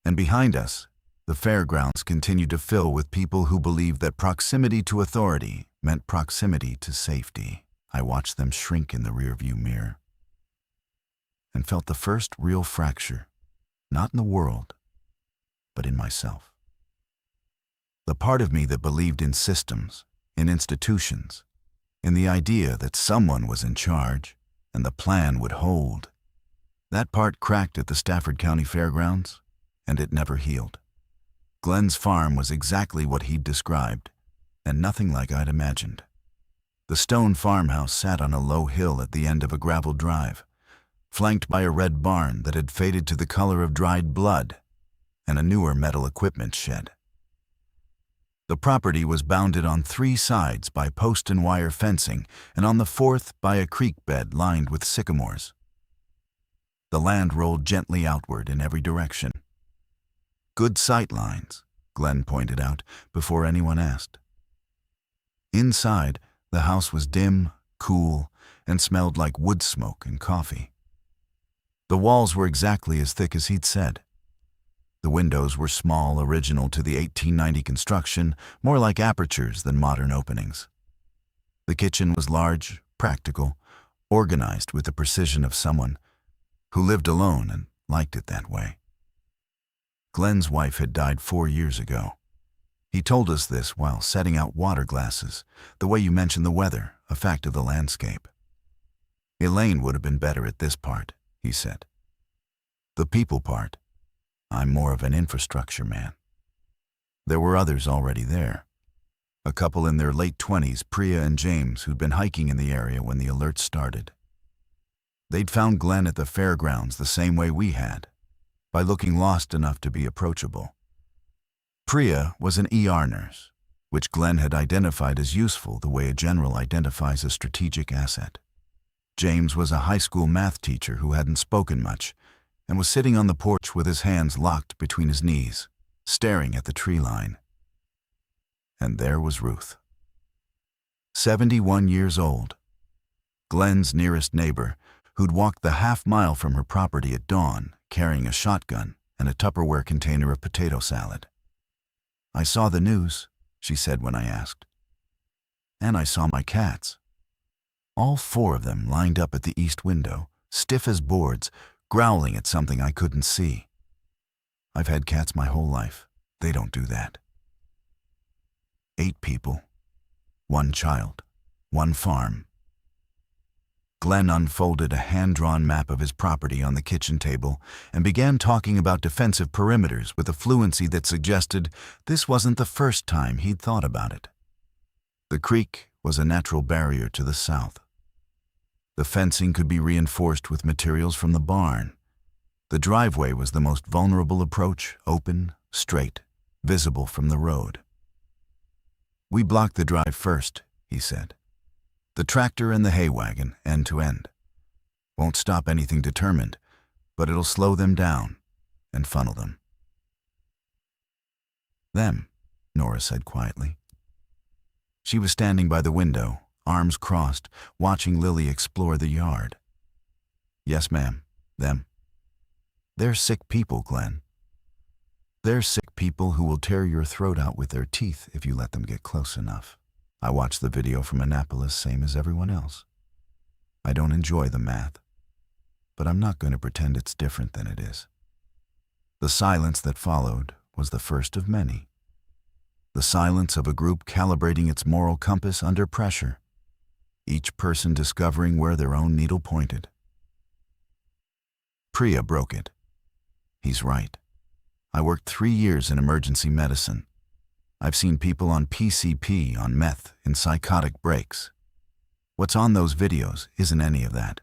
And behind us, the fairgrounds continued to fill with people who believed that proximity to authority meant proximity to safety. I watched them shrink in the rearview mirror. and felt the first real fracture, not in the world, but in myself. The part of me that believed in systems, in institutions, in the idea that someone was in charge and the plan would hold, that part cracked at the Stafford County Fairgrounds, and it never healed. Glenn's farm was exactly what he'd described, and nothing like I'd imagined. The stone farmhouse sat on a low hill at the end of a gravel drive, flanked by a red barn that had faded to the color of dried blood, and a newer metal equipment shed. The property was bounded on 3 sides by post and wire fencing, and on the 4th by a creek bed lined with sycamores. The land rolled gently outward in every direction. Good sight lines, Glenn pointed out before anyone asked. Inside, the house was dim, cool, and smelled like wood smoke and coffee. The walls were exactly as thick as he'd said. The windows were small, original to the 1890 construction, more like apertures than modern openings. The kitchen was large, practical, organized with the precision of someone who lived alone and liked it that way. Glenn's wife had died 4 years ago. He told us this while setting out water glasses, the way you mentioned the weather, a fact of the landscape. Elaine would have been better at this part, he said. The people part, I'm more of an infrastructure man. There were others already there. A couple in their late 20s, Priya and James, who'd been hiking in the area when the alert started. They'd found Glenn at the fairgrounds the same way we had, by looking lost enough to be approachable. Priya was an ER nurse, which Glenn had identified as useful the way a general identifies a strategic asset. James was a high school math teacher who hadn't spoken much and was sitting on the porch with his hands locked between his knees, staring at the tree line. And there was Ruth. 71 years old, Glenn's nearest neighbor, who'd walked the half-mile from her property at dawn, carrying a shotgun and a Tupperware container of potato salad. I saw the news, she said when I asked. And I saw my cats. All 4 of them lined up at the east window, stiff as boards, growling at something I couldn't see. I've had cats my whole life. They don't do that. 8 people, 1 child, 1 farm. Glenn unfolded a hand-drawn map of his property on the kitchen table and began talking about defensive perimeters with a fluency that suggested this wasn't the first time he'd thought about it. The creek was a natural barrier to the south. The fencing could be reinforced with materials from the barn. The driveway was the most vulnerable approach, open, straight, visible from the road. We blocked the drive first, he said. The tractor and the hay wagon, end to end. Won't stop anything determined, but it'll slow them down and funnel them. Them, Nora said quietly. She was standing by the window, arms crossed, watching Lily explore the yard. Yes, ma'am, them. They're sick people, Glenn. They're sick people who will tear your throat out with their teeth if you let them get close enough. I watched the video from Annapolis, same as everyone else. I don't enjoy the math, but I'm not going to pretend it's different than it is. The silence that followed was the first of many. The silence of a group calibrating its moral compass under pressure, each person discovering where their own needle pointed. Priya broke it. He's right. I worked 3 years in emergency medicine. I've seen people on PCP, on meth, in psychotic breaks. What's on those videos isn't any of that.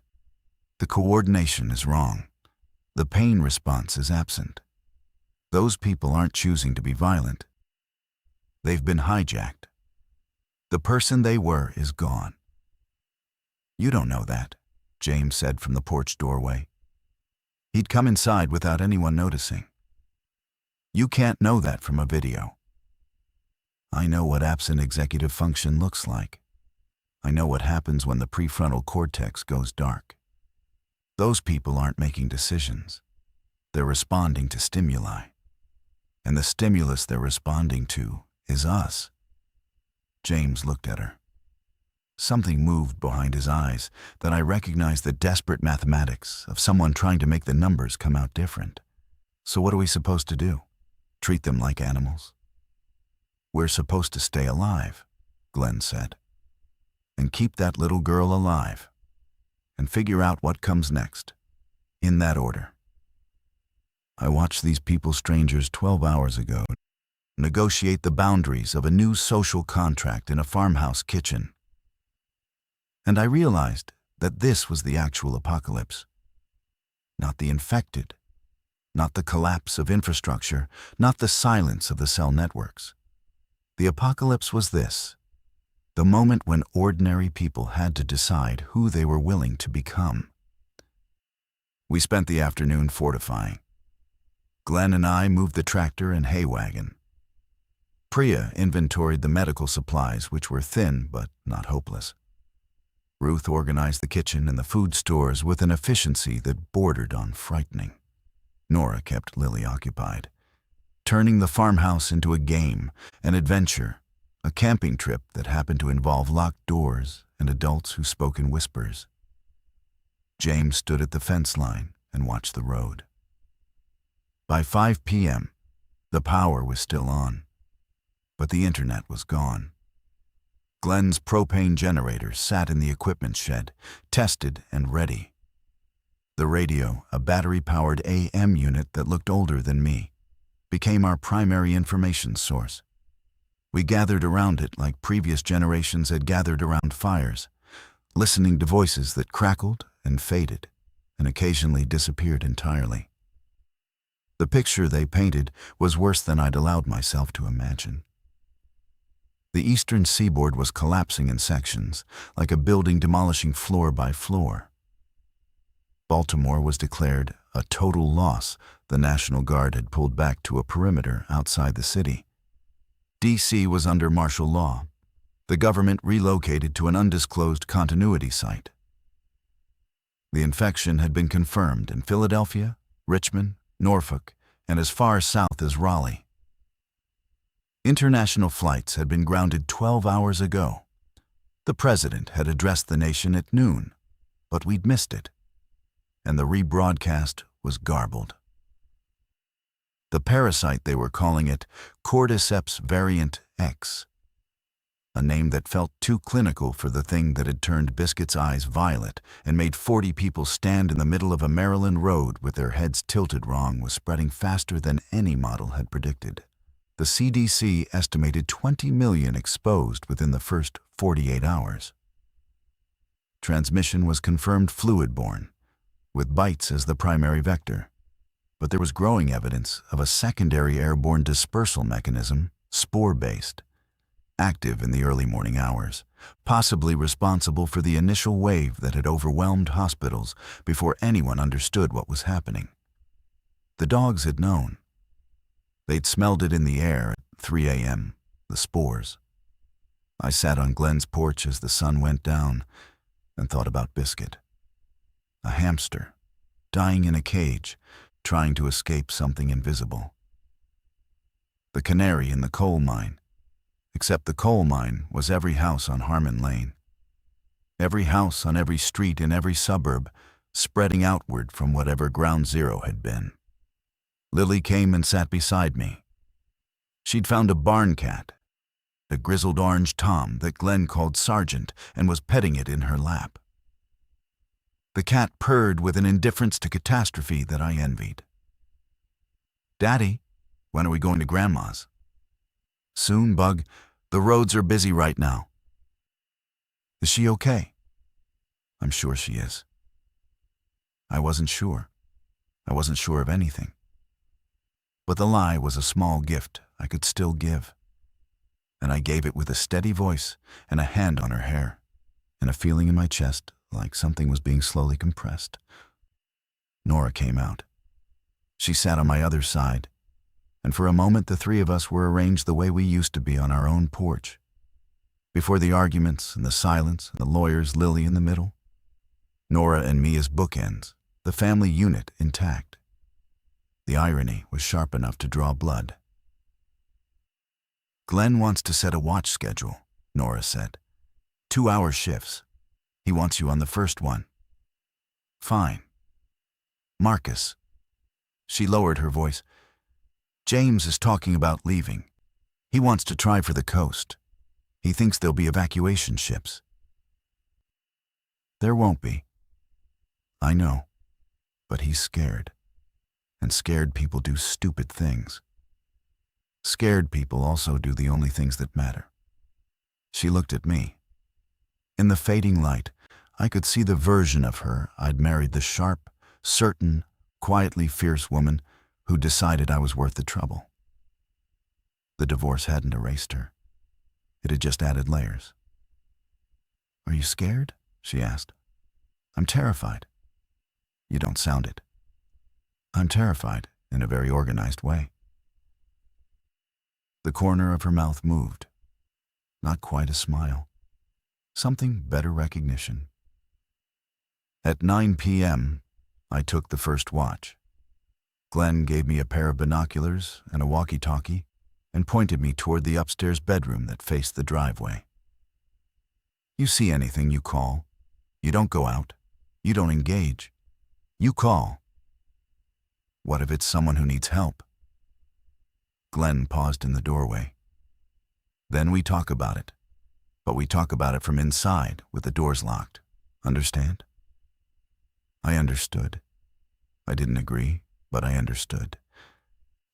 The coordination is wrong. The pain response is absent. Those people aren't choosing to be violent. They've been hijacked. The person they were is gone. You don't know that, James said from the porch doorway. He'd come inside without anyone noticing. You can't know that from a video. I know what absent executive function looks like. I know what happens when the prefrontal cortex goes dark. Those people aren't making decisions. They're responding to stimuli. And the stimulus they're responding to is us. James looked at her. Something moved behind his eyes, that I recognized the desperate mathematics of someone trying to make the numbers come out different. So what are we supposed to do? Treat them like animals? We're supposed to stay alive, Glenn said, and keep that little girl alive, and figure out what comes next, in that order. I watched these people strangers 12 hours ago negotiate the boundaries of a new social contract in a farmhouse kitchen. And I realized that this was the actual apocalypse. Not the infected, not the collapse of infrastructure, not the silence of the cell networks. The apocalypse was this: the moment when ordinary people had to decide who they were willing to become. We spent the afternoon fortifying. Glenn and I moved the tractor and hay wagon. Priya inventoried the medical supplies, which were thin but not hopeless. Ruth organized the kitchen and the food stores with an efficiency that bordered on frightening. Nora kept Lily occupied, turning the farmhouse into a game, an adventure, a camping trip that happened to involve locked doors and adults who spoke in whispers. James stood at the fence line and watched the road. By 5 p.m., the power was still on, but the internet was gone. Glenn's propane generator sat in the equipment shed, tested and ready. The radio, a battery-powered AM unit that looked older than me, became our primary information source. We gathered around it like previous generations had gathered around fires, listening to voices that crackled and faded and occasionally disappeared entirely. The picture they painted was worse than I'd allowed myself to imagine. The eastern seaboard was collapsing in sections, like a building demolishing floor by floor. Baltimore was declared a total loss. The National Guard had pulled back to a perimeter outside the city. D.C. was under martial law. The government relocated to an undisclosed continuity site. The infection had been confirmed in Philadelphia, Richmond, Norfolk, and as far south as Raleigh. International flights had been grounded 12 hours ago. The president had addressed the nation at noon, but we'd missed it, and the rebroadcast was garbled. The parasite, they were calling it Cordyceps variant X, a name that felt too clinical for the thing that had turned Biscuit's eyes violet and made 40 people stand in the middle of a Maryland road with their heads tilted wrong, was spreading faster than any model had predicted. The CDC estimated 20 million exposed within the first 48 hours. Transmission was confirmed fluid-borne, with bites as the primary vector, but there was growing evidence of a secondary airborne dispersal mechanism, spore-based, active in the early morning hours, possibly responsible for the initial wave that had overwhelmed hospitals before anyone understood what was happening. The dogs had known. They'd smelled it in the air at 3 a.m., the spores. I sat on Glenn's porch as the sun went down and thought about Biscuit, a hamster, dying in a cage, trying to escape something invisible. The canary in the coal mine, except the coal mine was every house on Harmon Lane. Every house on every street in every suburb, spreading outward from whatever ground zero had been. Lily came and sat beside me. She'd found a barn cat, a grizzled orange tom that Glenn called Sergeant, and was petting it in her lap. The cat purred with an indifference to catastrophe that I envied. "Daddy, when are we going to Grandma's?" "Soon, Bug. The roads are busy right now." "Is she okay?" "I'm sure she is." I wasn't sure. I wasn't sure of anything. But the lie was a small gift I could still give. And I gave it with a steady voice and a hand on her hair, and a feeling in my chest like something was being slowly compressed. Nora came out. She sat on my other side, and for a moment the three of us were arranged the way we used to be on our own porch. Before the arguments and the silence and the lawyers, Lily in the middle. Nora and me as bookends, the family unit intact. The irony was sharp enough to draw blood. "Glenn wants to set a watch schedule," Nora said. 2-hour shifts. He wants you on the first one. Fine. Marcus. She lowered her voice. James is talking about leaving. He wants to try for the coast. He thinks there'll be evacuation ships. There won't be. I know. But he's scared. And scared people do stupid things. Scared people also do the only things that matter. She looked at me. In the fading light, I could see the version of her I'd married, the sharp, certain, quietly fierce woman who decided I was worth the trouble. The divorce hadn't erased her. It had just added layers. Are you scared? She asked. I'm terrified. You don't sound it. I'm terrified in a very organized way. The corner of her mouth moved. Not quite a smile. Something better recognition. At 9 p.m., I took the first watch. Glenn gave me a pair of binoculars and a walkie-talkie and pointed me toward the upstairs bedroom that faced the driveway. You see anything, you call. You don't go out. You don't engage. You call. What if it's someone who needs help? Glenn paused in the doorway. Then we talk about it. But we talk about it from inside with the doors locked. Understand? I understood. I didn't agree, but I understood.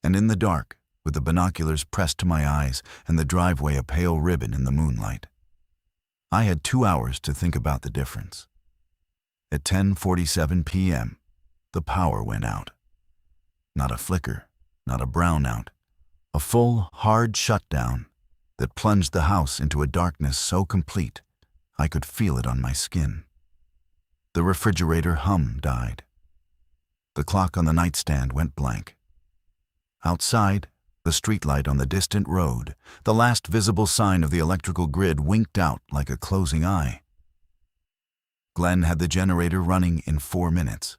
And in the dark, with the binoculars pressed to my eyes and the driveway a pale ribbon in the moonlight, I had 2 hours to think about the difference. At 10:47 p.m., the power went out. Not a flicker, not a brownout, a full, hard shutdown that plunged the house into a darkness so complete I could feel it on my skin. The refrigerator hum died. The clock on the nightstand went blank. Outside, the streetlight on the distant road, the last visible sign of the electrical grid, winked out like a closing eye. Glenn had the generator running in 4 minutes.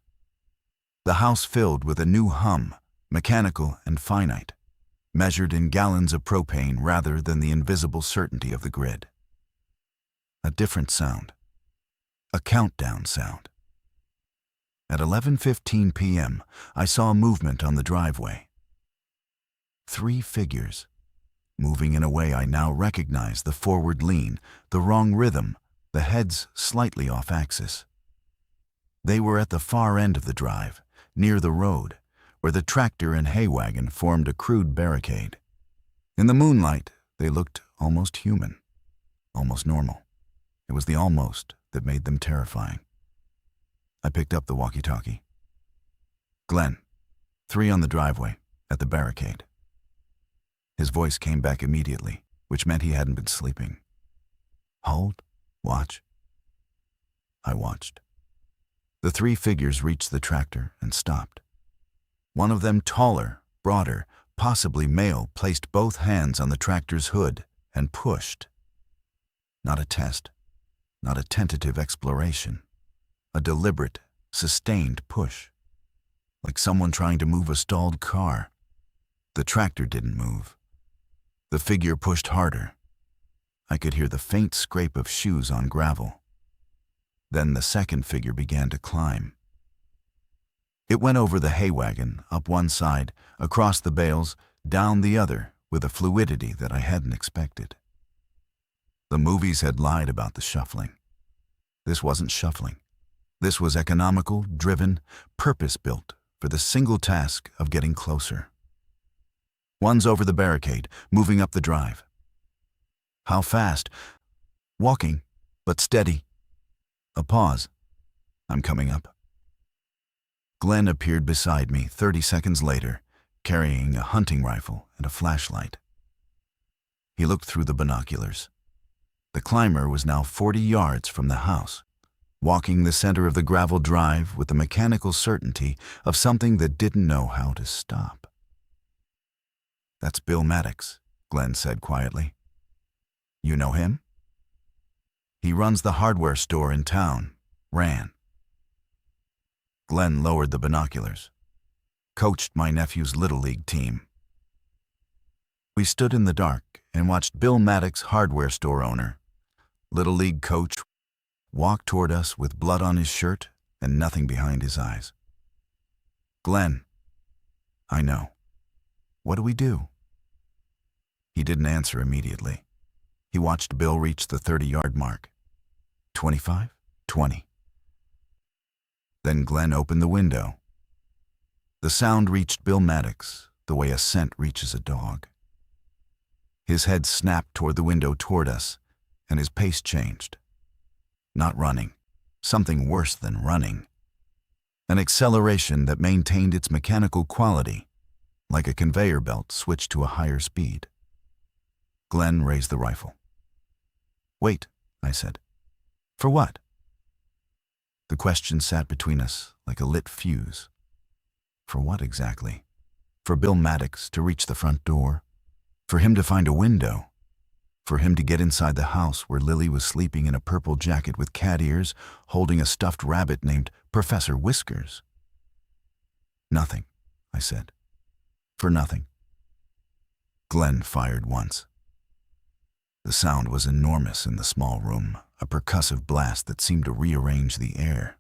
The house filled with a new hum, mechanical and finite, measured in gallons of propane rather than the invisible certainty of the grid. A different sound. A countdown sound. At 11:15 p.m., I saw movement on the driveway. 3 figures, moving in a way I now recognize: the forward lean, the wrong rhythm, the heads slightly off axis. They were at the far end of the drive, near the road, where the tractor and hay wagon formed a crude barricade. In the moonlight, they looked almost human, almost normal. It was the almost that made them terrifying. I picked up the walkie-talkie. Glenn, 3 on the driveway, at the barricade. His voice came back immediately, which meant he hadn't been sleeping. Hold, watch. I watched. The 3 figures reached the tractor and stopped. One of them, taller, broader, possibly male, placed both hands on the tractor's hood and pushed. Not a test, not a tentative exploration. A deliberate, sustained push. Like someone trying to move a stalled car. The tractor didn't move. The figure pushed harder. I could hear the faint scrape of shoes on gravel. Then the second figure began to climb. It went over the hay wagon, up one side, across the bales, down the other, with a fluidity that I hadn't expected. The movies had lied about the shuffling. This wasn't shuffling. This was economical, driven, purpose-built for the single task of getting closer. One's over the barricade, moving up the drive. How fast? Walking, but steady. A pause. I'm coming up. Glenn appeared beside me 30 seconds later, carrying a hunting rifle and a flashlight. He looked through the binoculars. The climber was now 40 yards from the house, walking the center of the gravel drive with the mechanical certainty of something that didn't know how to stop. That's Bill Maddox, Glenn said quietly. You know him? He runs the hardware store in town, ran. Glenn lowered the binoculars. Coached my nephew's Little League team. We stood in the dark and watched Bill Maddox, hardware store owner, Little League coach, walked toward us with blood on his shirt and nothing behind his eyes. "Glenn." "I know. What do we do?" He didn't answer immediately. He watched Bill reach the 30-yard mark. 25, 20. Then Glenn opened the window. The sound reached Bill Maddox the way a scent reaches a dog. His head snapped toward the window toward us, and his pace changed. Not running, something worse than running. An acceleration that maintained its mechanical quality, like a conveyor belt switched to a higher speed. Glenn raised the rifle. "Wait," I said. "For what?" The question sat between us like a lit fuse. For what exactly? For Bill Maddox to reach the front door? For him to find a window? For him to get inside the house where Lily was sleeping in a purple jacket with cat ears, holding a stuffed rabbit named Professor Whiskers? "Nothing," I said. "For nothing." Glenn fired once. The sound was enormous in the small room, a percussive blast that seemed to rearrange the air.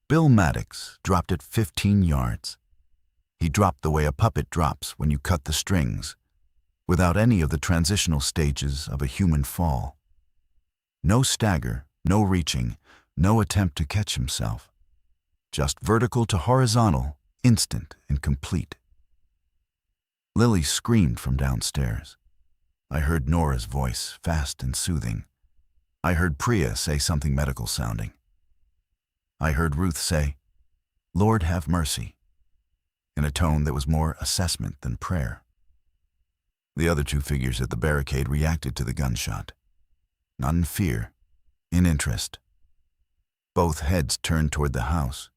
Bill Maddox dropped it 15 yards. He dropped the way a puppet drops when you cut the strings, without any of the transitional stages of a human fall. No stagger, no reaching, no attempt to catch himself. Just vertical to horizontal, instant and complete. Lily screamed from downstairs. I heard Nora's voice, fast and soothing. I heard Priya say something medical sounding. I heard Ruth say, "Lord have mercy," in a tone that was more assessment than prayer. The other two figures at the barricade reacted to the gunshot. Not in fear, in interest. Both heads turned toward the house.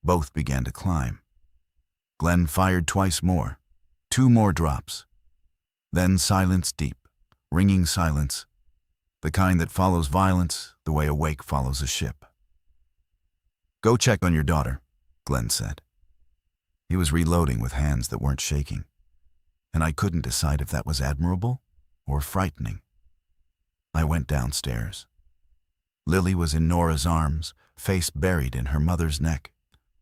Both began to climb. Glenn fired twice more, 2 more drops. Then silence deep, ringing silence, the kind that follows violence the way a wake follows a ship. "Go check on your daughter," Glenn said. He was reloading with hands that weren't shaking, and I couldn't decide if that was admirable or frightening. I went downstairs. Lily was in Nora's arms, face buried in her mother's neck,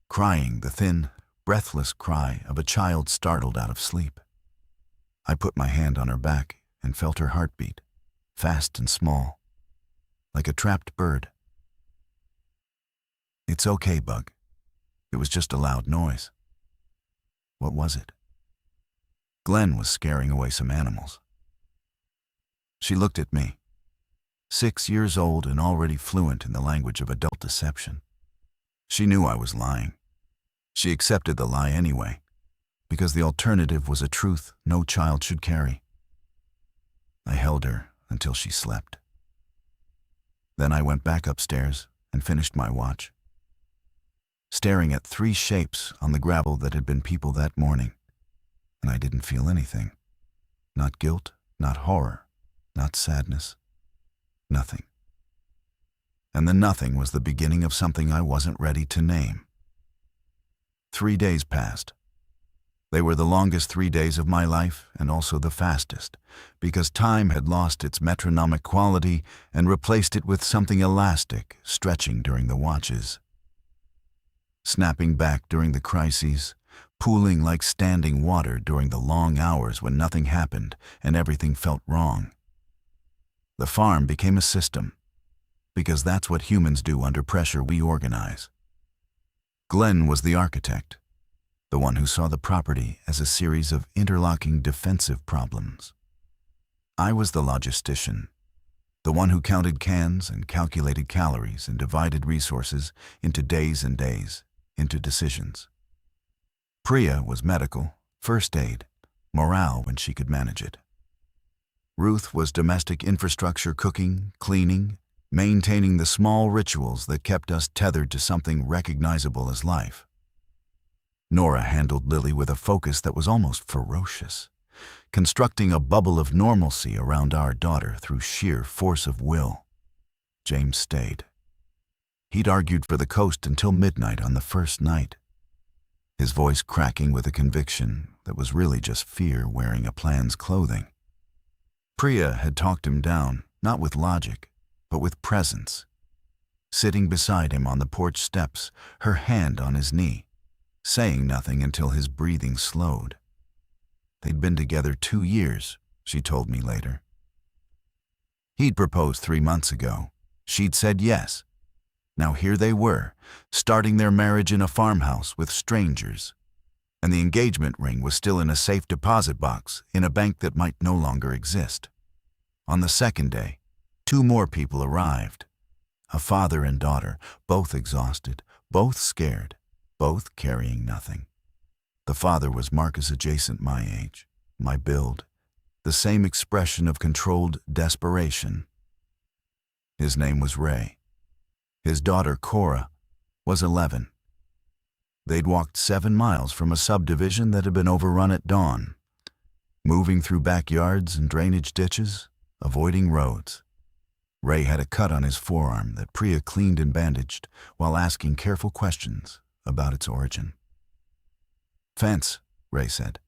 crying the thin, breathless cry of a child startled out of sleep. I put my hand on her back and felt her heartbeat, fast and small, like a trapped bird. "It's okay, Bug. It was just a loud noise." What was it? Glenn was scaring away some animals. She looked at me, 6 years old and already fluent in the language of adult deception. She knew I was lying. She accepted the lie anyway, because the alternative was a truth no child should carry. I held her until she slept. Then I went back upstairs and finished my watch, staring at 3 shapes on the gravel that had been people that morning, and I didn't feel anything. Not guilt, not horror, not sadness, nothing. And the nothing was the beginning of something I wasn't ready to name. 3 days passed. They were the longest 3 days of my life and also the fastest, because time had lost its metronomic quality and replaced it with something elastic, stretching during the watches. Snapping back during the crises, pooling like standing water during the long hours when nothing happened and everything felt wrong. The farm became a system, because that's what humans do under pressure. We organize. Glenn was the architect, the one who saw the property as a series of interlocking defensive problems. I was the logistician, the one who counted cans and calculated calories and divided resources into days and days, into decisions. Priya was medical, first aid, morale when she could manage it. Ruth was domestic infrastructure, cooking, cleaning, maintaining the small rituals that kept us tethered to something recognizable as life. Nora handled Lily with a focus that was almost ferocious, constructing a bubble of normalcy around our daughter through sheer force of will. James stayed. He'd argued for the coast until midnight on the first night, his voice cracking with a conviction that was really just fear wearing a plan's clothing. Priya had talked him down, not with logic, but with presence. Sitting beside him on the porch steps, her hand on his knee, saying nothing until his breathing slowed. They'd been together 2 years, she told me later. He'd proposed 3 months ago. She'd said yes. Now here they were, starting their marriage in a farmhouse with strangers. And the engagement ring was still in a safe deposit box in a bank that might no longer exist. On the second day, 2 more people arrived. A father and daughter, both exhausted, both scared, both carrying nothing. The father was Marcus adjacent my age, my build, the same expression of controlled desperation. His name was Ray. His daughter, Cora, was 11. They'd walked 7 miles from a subdivision that had been overrun at dawn, moving through backyards and drainage ditches, avoiding roads. Ray had a cut on his forearm that Priya cleaned and bandaged while asking careful questions about its origin. Fence, Ray said.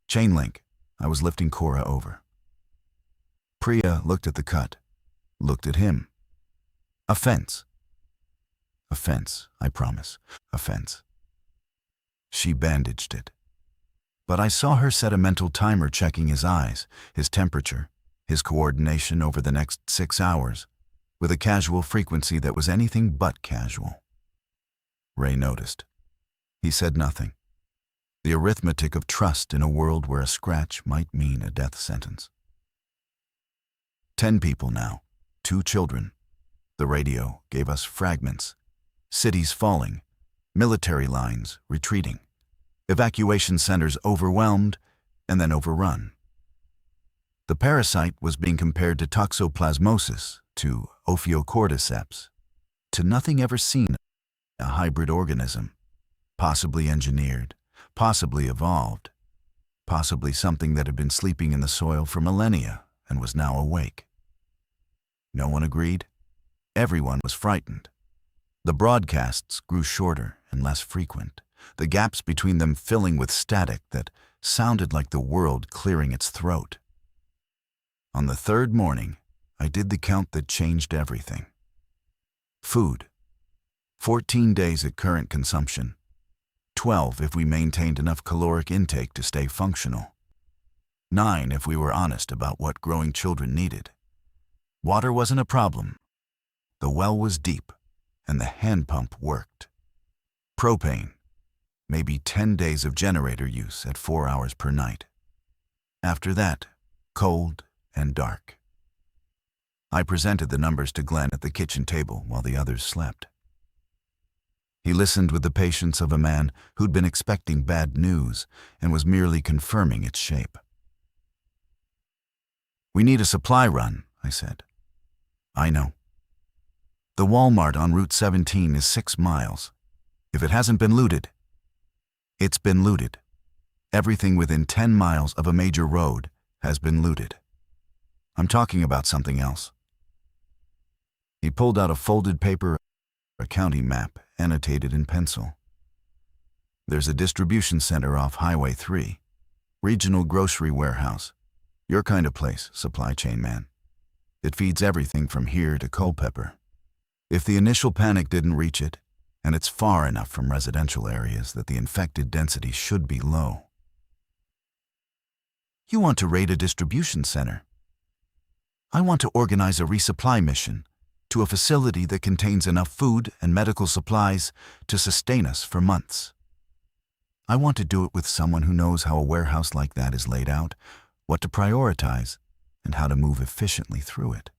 Chain link. I was lifting Cora over. Priya looked at the cut, looked at him. A fence. A fence, I promise. A fence. She bandaged it. But I saw her set a mental timer checking his eyes, his temperature, his coordination over the next 6 hours, with a casual frequency that was anything but casual. Ray noticed. He said nothing. The arithmetic of trust in a world where a scratch might mean a death sentence. 10 people now, 2 children. The radio gave us fragments. Cities falling, military lines retreating, evacuation centers overwhelmed and then overrun. The parasite was being compared to toxoplasmosis, to ophiocordyceps, to nothing ever seen, a hybrid organism, possibly engineered, possibly evolved, possibly something that had been sleeping in the soil for millennia and was now awake. No one agreed. Everyone was frightened. The broadcasts grew shorter and less frequent, the gaps between them filling with static that sounded like the world clearing its throat. On the 3rd morning, I did the count that changed everything. Food. 14 days at current consumption. 12 if we maintained enough caloric intake to stay functional. 9 if we were honest about what growing children needed. Water wasn't a problem. The well was deep, and the hand pump worked. Propane. Maybe 10 days of generator use at 4 hours per night. After that, cold and dark. I presented the numbers to Glenn at the kitchen table while the others slept. He listened with the patience of a man who'd been expecting bad news and was merely confirming its shape. We need a supply run, I said. I know. The Walmart on Route 17 is 6 miles. If it hasn't been looted, it's been looted. Everything within 10 miles of a major road has been looted. I'm talking about something else. He pulled out a folded paper, a county map annotated in pencil. There's a distribution center off Highway 3, regional grocery warehouse. Your kind of place, supply chain man. It feeds everything from here to Culpeper. If the initial panic didn't reach it, and it's far enough from residential areas that the infected density should be low. You want to raid a distribution center? I want to organize a resupply mission to a facility that contains enough food and medical supplies to sustain us for months. I want to do it with someone who knows how a warehouse like that is laid out, what to prioritize, and how to move efficiently through it.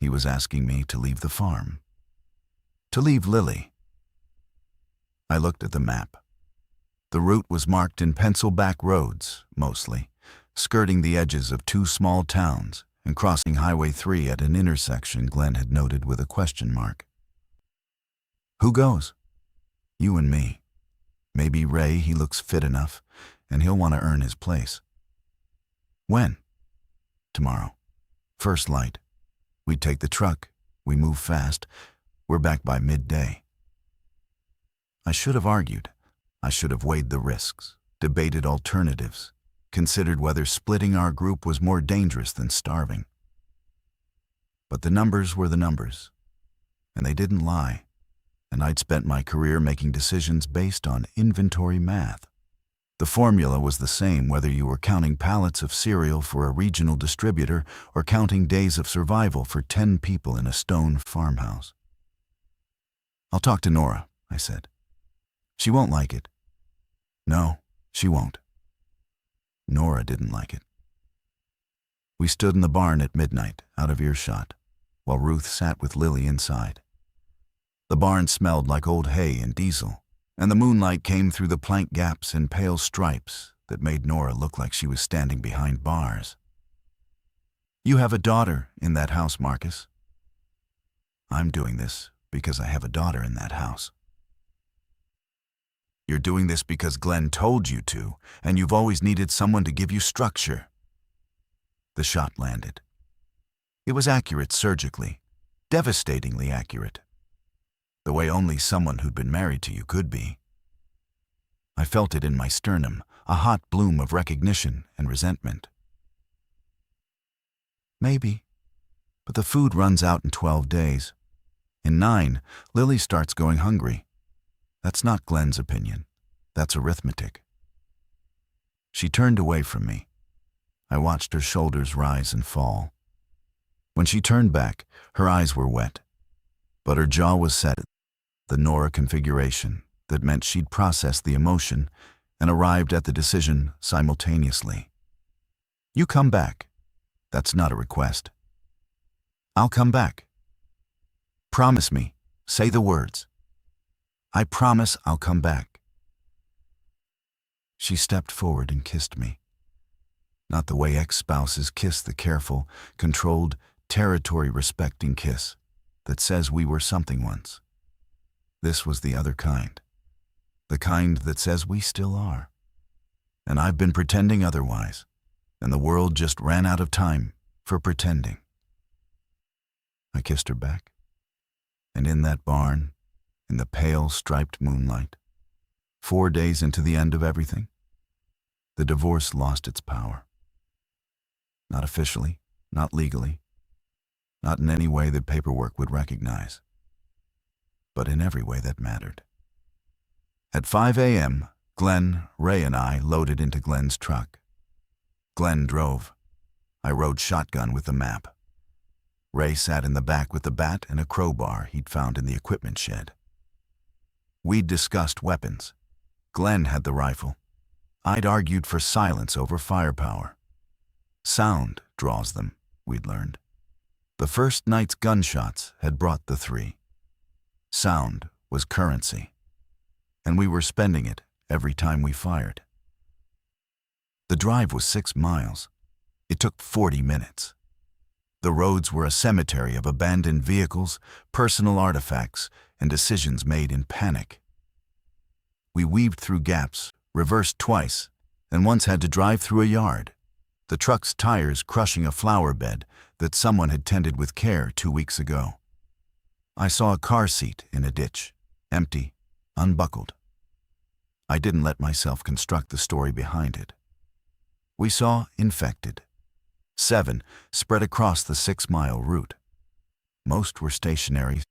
He was asking me to leave the farm, to leave Lily. I looked at the map. The route was marked in pencil-back roads, mostly, skirting the edges of 2 small towns and crossing Highway 3 at an intersection Glenn had noted with a question mark. Who goes? You and me. Maybe Ray, he looks fit enough, and he'll want to earn his place. When? Tomorrow. First light. We take the truck. We move fast. We're back by midday. I should have argued. I should have weighed the risks, debated alternatives, considered whether splitting our group was more dangerous than starving. But the numbers were the numbers, and they didn't lie, and I'd spent my career making decisions based on inventory math. The formula was the same whether you were counting pallets of cereal for a regional distributor or counting days of survival for 10 people in a stone farmhouse. "I'll talk to Nora," I said. "She won't like it." "No, she won't." Nora didn't like it. We stood in the barn at midnight, out of earshot, while Ruth sat with Lily inside. The barn smelled like old hay and diesel, and the moonlight came through the plank gaps in pale stripes that made Nora look like she was standing behind bars. "You have a daughter in that house, Marcus." "I'm doing this because I have a daughter in that house." "You're doing this because Glenn told you to, and you've always needed someone to give you structure." The shot landed. It was accurate surgically, devastatingly accurate, the way only someone who'd been married to you could be. I felt it in my sternum, a hot bloom of recognition and resentment. "Maybe, but the food runs out in 12 days. In 9, Lily starts going hungry. That's not Glenn's opinion. That's arithmetic." She turned away from me. I watched her shoulders rise and fall. When she turned back, her eyes were wet, but her jaw was set at the Nora configuration that meant she'd processed the emotion and arrived at the decision simultaneously. "You come back. That's not a request." "I'll come back." "Promise me. Say the words." "I promise I'll come back." She stepped forward and kissed me. Not the way ex-spouses kiss, the careful, controlled, territory-respecting kiss that says we were something once. This was the other kind. The kind that says we still are. And I've been pretending otherwise, and the world just ran out of time for pretending. I kissed her back. And in that barn, in the pale, striped moonlight, 4 days into the end of everything, the divorce lost its power. Not officially, not legally, not in any way that paperwork would recognize, but in every way that mattered. At 5 a.m., Glenn, Ray, and I loaded into Glenn's truck. Glenn drove. I rode shotgun with the map. Ray sat in the back with the bat and a crowbar he'd found in the equipment shed. We'd discussed weapons. Glenn had the rifle. I'd argued for silence over firepower. Sound draws them, we'd learned. The first night's gunshots had brought the 3. Sound was currency, and we were spending it every time we fired. The drive was 6 miles. It took 40 minutes. The roads were a cemetery of abandoned vehicles, personal artifacts, and decisions made in panic. We weaved through gaps, reversed twice, and once had to drive through a yard, the truck's tires crushing a flower bed that someone had tended with care 2 weeks ago. I saw a car seat in a ditch, empty, unbuckled. I didn't let myself construct the story behind it. We saw infected. 7 spread across the 6-mile route. Most were stationary,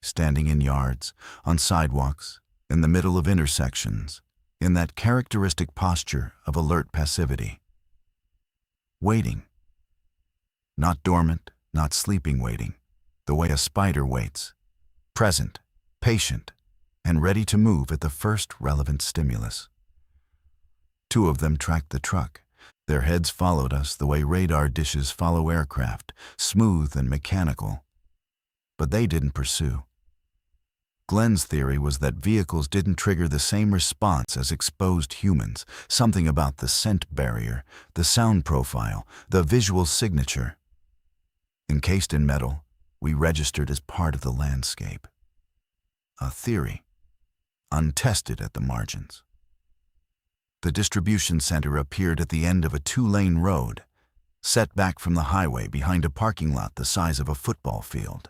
standing in yards, on sidewalks, in the middle of intersections, in that characteristic posture of alert passivity. Waiting. Not dormant, not sleeping waiting, the way a spider waits. Present, patient, and ready to move at the first relevant stimulus. 2 of them tracked the truck. Their heads followed us the way radar dishes follow aircraft, smooth and mechanical. But they didn't pursue. Glenn's theory was that vehicles didn't trigger the same response as exposed humans, something about the scent barrier, the sound profile, the visual signature. Encased in metal, we registered as part of the landscape. A theory, untested at the margins. The distribution center appeared at the end of a 2-lane road, set back from the highway behind a parking lot the size of a football field.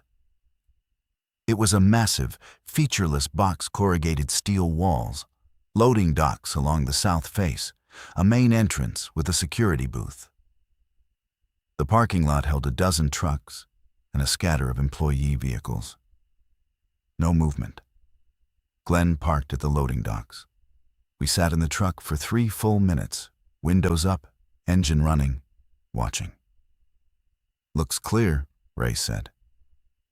It was a massive, featureless box corrugated steel walls, loading docks along the south face, a main entrance with a security booth. The parking lot held a dozen trucks, and a scatter of employee vehicles. No movement. Glenn parked at the loading docks. We sat in the truck for 3 full minutes, windows up, engine running, watching. "Looks clear," Ray said.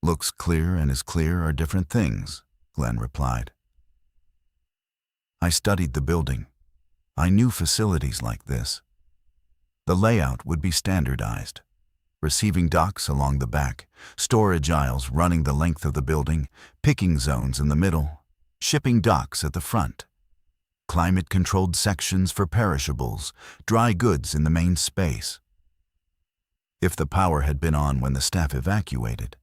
"Looks clear and is clear are different things," Glenn replied. I studied the building. I knew facilities like this. The layout would be standardized. Receiving docks along the back, storage aisles running the length of the building, picking zones in the middle, shipping docks at the front, climate-controlled sections for perishables, dry goods in the main space. If the power had been on when the staff evacuated,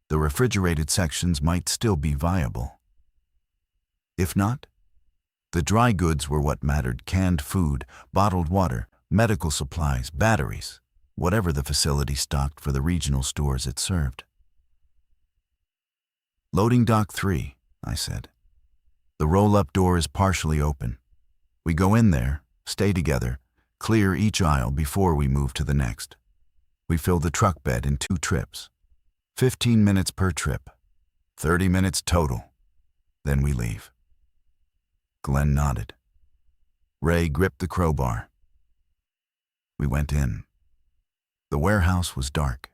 the refrigerated sections might still be viable. If not, the dry goods were what mattered: canned food, bottled water, medical supplies, batteries, whatever the facility stocked for the regional stores it served. "Loading dock 3, I said. "The roll-up door is partially open. We go in there, stay together, clear each aisle before we move to the next. We fill the truck bed in 2 trips. 15 minutes per trip. 30 minutes total. Then we leave." Glenn nodded. Ray gripped the crowbar. We went in. The warehouse was dark.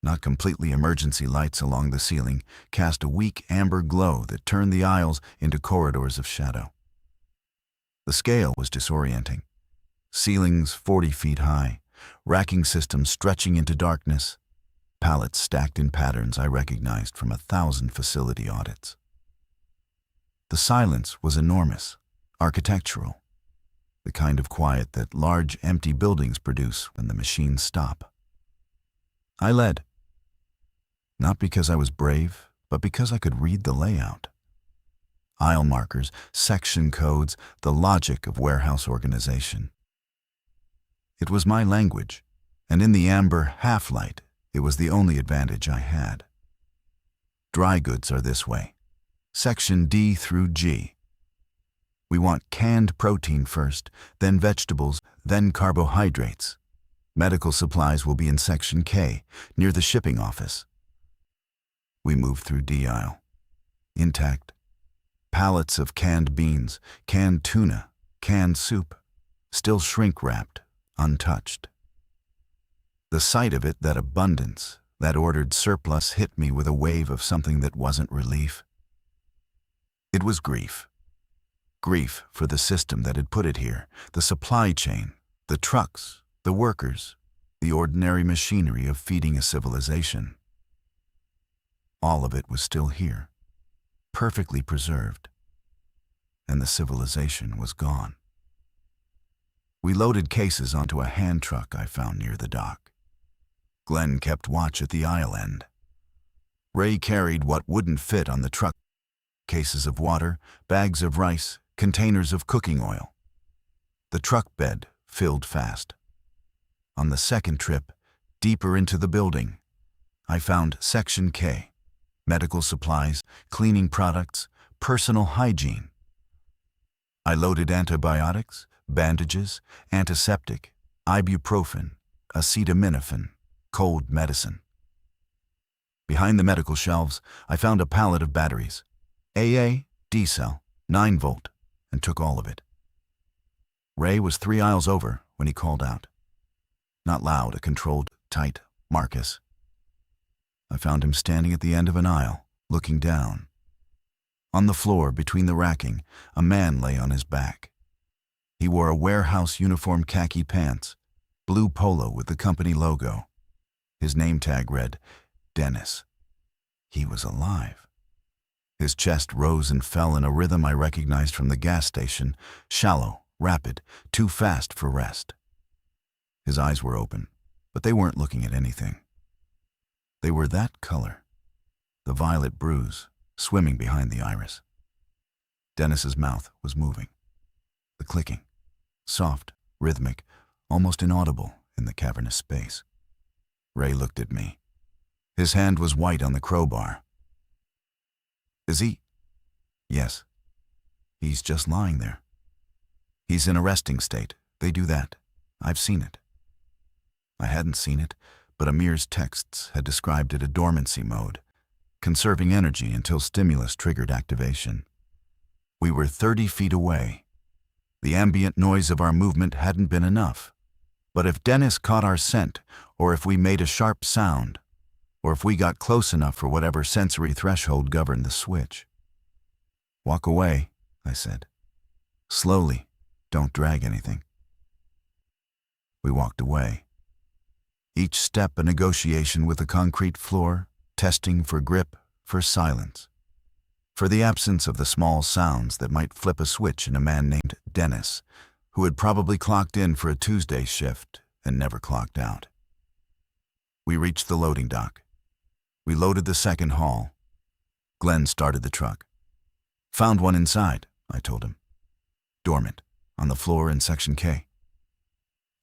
Not completely emergency lights along the ceiling cast a weak amber glow that turned the aisles into corridors of shadow. The scale was disorienting. Ceilings 40 feet high, racking systems stretching into darkness, pallets stacked in patterns I recognized from 1,000 facility audits. The silence was enormous, architectural, the kind of quiet that large, empty buildings produce when the machines stop. I led. Not because I was brave, but because I could read the layout. Aisle markers, section codes, the logic of warehouse organization. It was my language, and in the amber half-light, it was the only advantage I had. Dry goods are this way. Section D through G. We want canned protein first, then vegetables, then carbohydrates. Medical supplies will be in Section K, near the shipping office. We moved through D aisle. Intact. Pallets of canned beans, canned tuna, canned soup, still shrink-wrapped, untouched. The sight of it, that abundance, that ordered surplus, hit me with a wave of something that wasn't relief. It was grief. Grief for the system that had put it here, the supply chain, the trucks, the workers, the ordinary machinery of feeding a civilization. All of it was still here, perfectly preserved, and the civilization was gone. We loaded cases onto a hand truck I found near the dock. Glenn kept watch at the aisle end. Ray carried what wouldn't fit on the truck: cases of water, bags of rice, containers of cooking oil. The truck bed filled fast. On the second trip, deeper into the building, I found Section K: medical supplies, cleaning products, personal hygiene. I loaded antibiotics, bandages, antiseptic, ibuprofen, acetaminophen, cold medicine. Behind the medical shelves, I found a pallet of batteries, AA, D-cell, 9-volt, and took all of it. Ray was 3 aisles over when he called out. Not loud, a controlled, tight Marcus. I found him standing at the end of an aisle, looking down. On the floor, between the racking, a man lay on his back. He wore a warehouse uniform, khaki pants, blue polo with the company logo. His name tag read, Dennis. He was alive. His chest rose and fell in a rhythm I recognized from the gas station, shallow, rapid, too fast for rest. His eyes were open, but they weren't looking at anything. They were that color, the violet bruise swimming behind the iris. Dennis's mouth was moving. The clicking, soft, rhythmic, almost inaudible in the cavernous space. Ray looked at me. His hand was white on the crowbar. Is he? Yes. He's just lying there. He's in a resting state. They do that. I've seen it. I hadn't seen it, but Amir's texts had described it a dormancy mode, conserving energy until stimulus triggered activation. We were 30 feet away. The ambient noise of our movement hadn't been enough. But if Dennis caught our scent, or if we made a sharp sound, or if we got close enough for whatever sensory threshold governed the switch. "Walk away," I said. "Slowly, don't drag anything." We walked away. Each step a negotiation with the concrete floor, testing for grip, for silence, for the absence of the small sounds that might flip a switch in a man named Dennis, who had probably clocked in for a Tuesday shift and never clocked out. We reached the loading dock. We loaded the second haul. Glenn started the truck. "Found one inside," I told him. "Dormant, on the floor in Section K."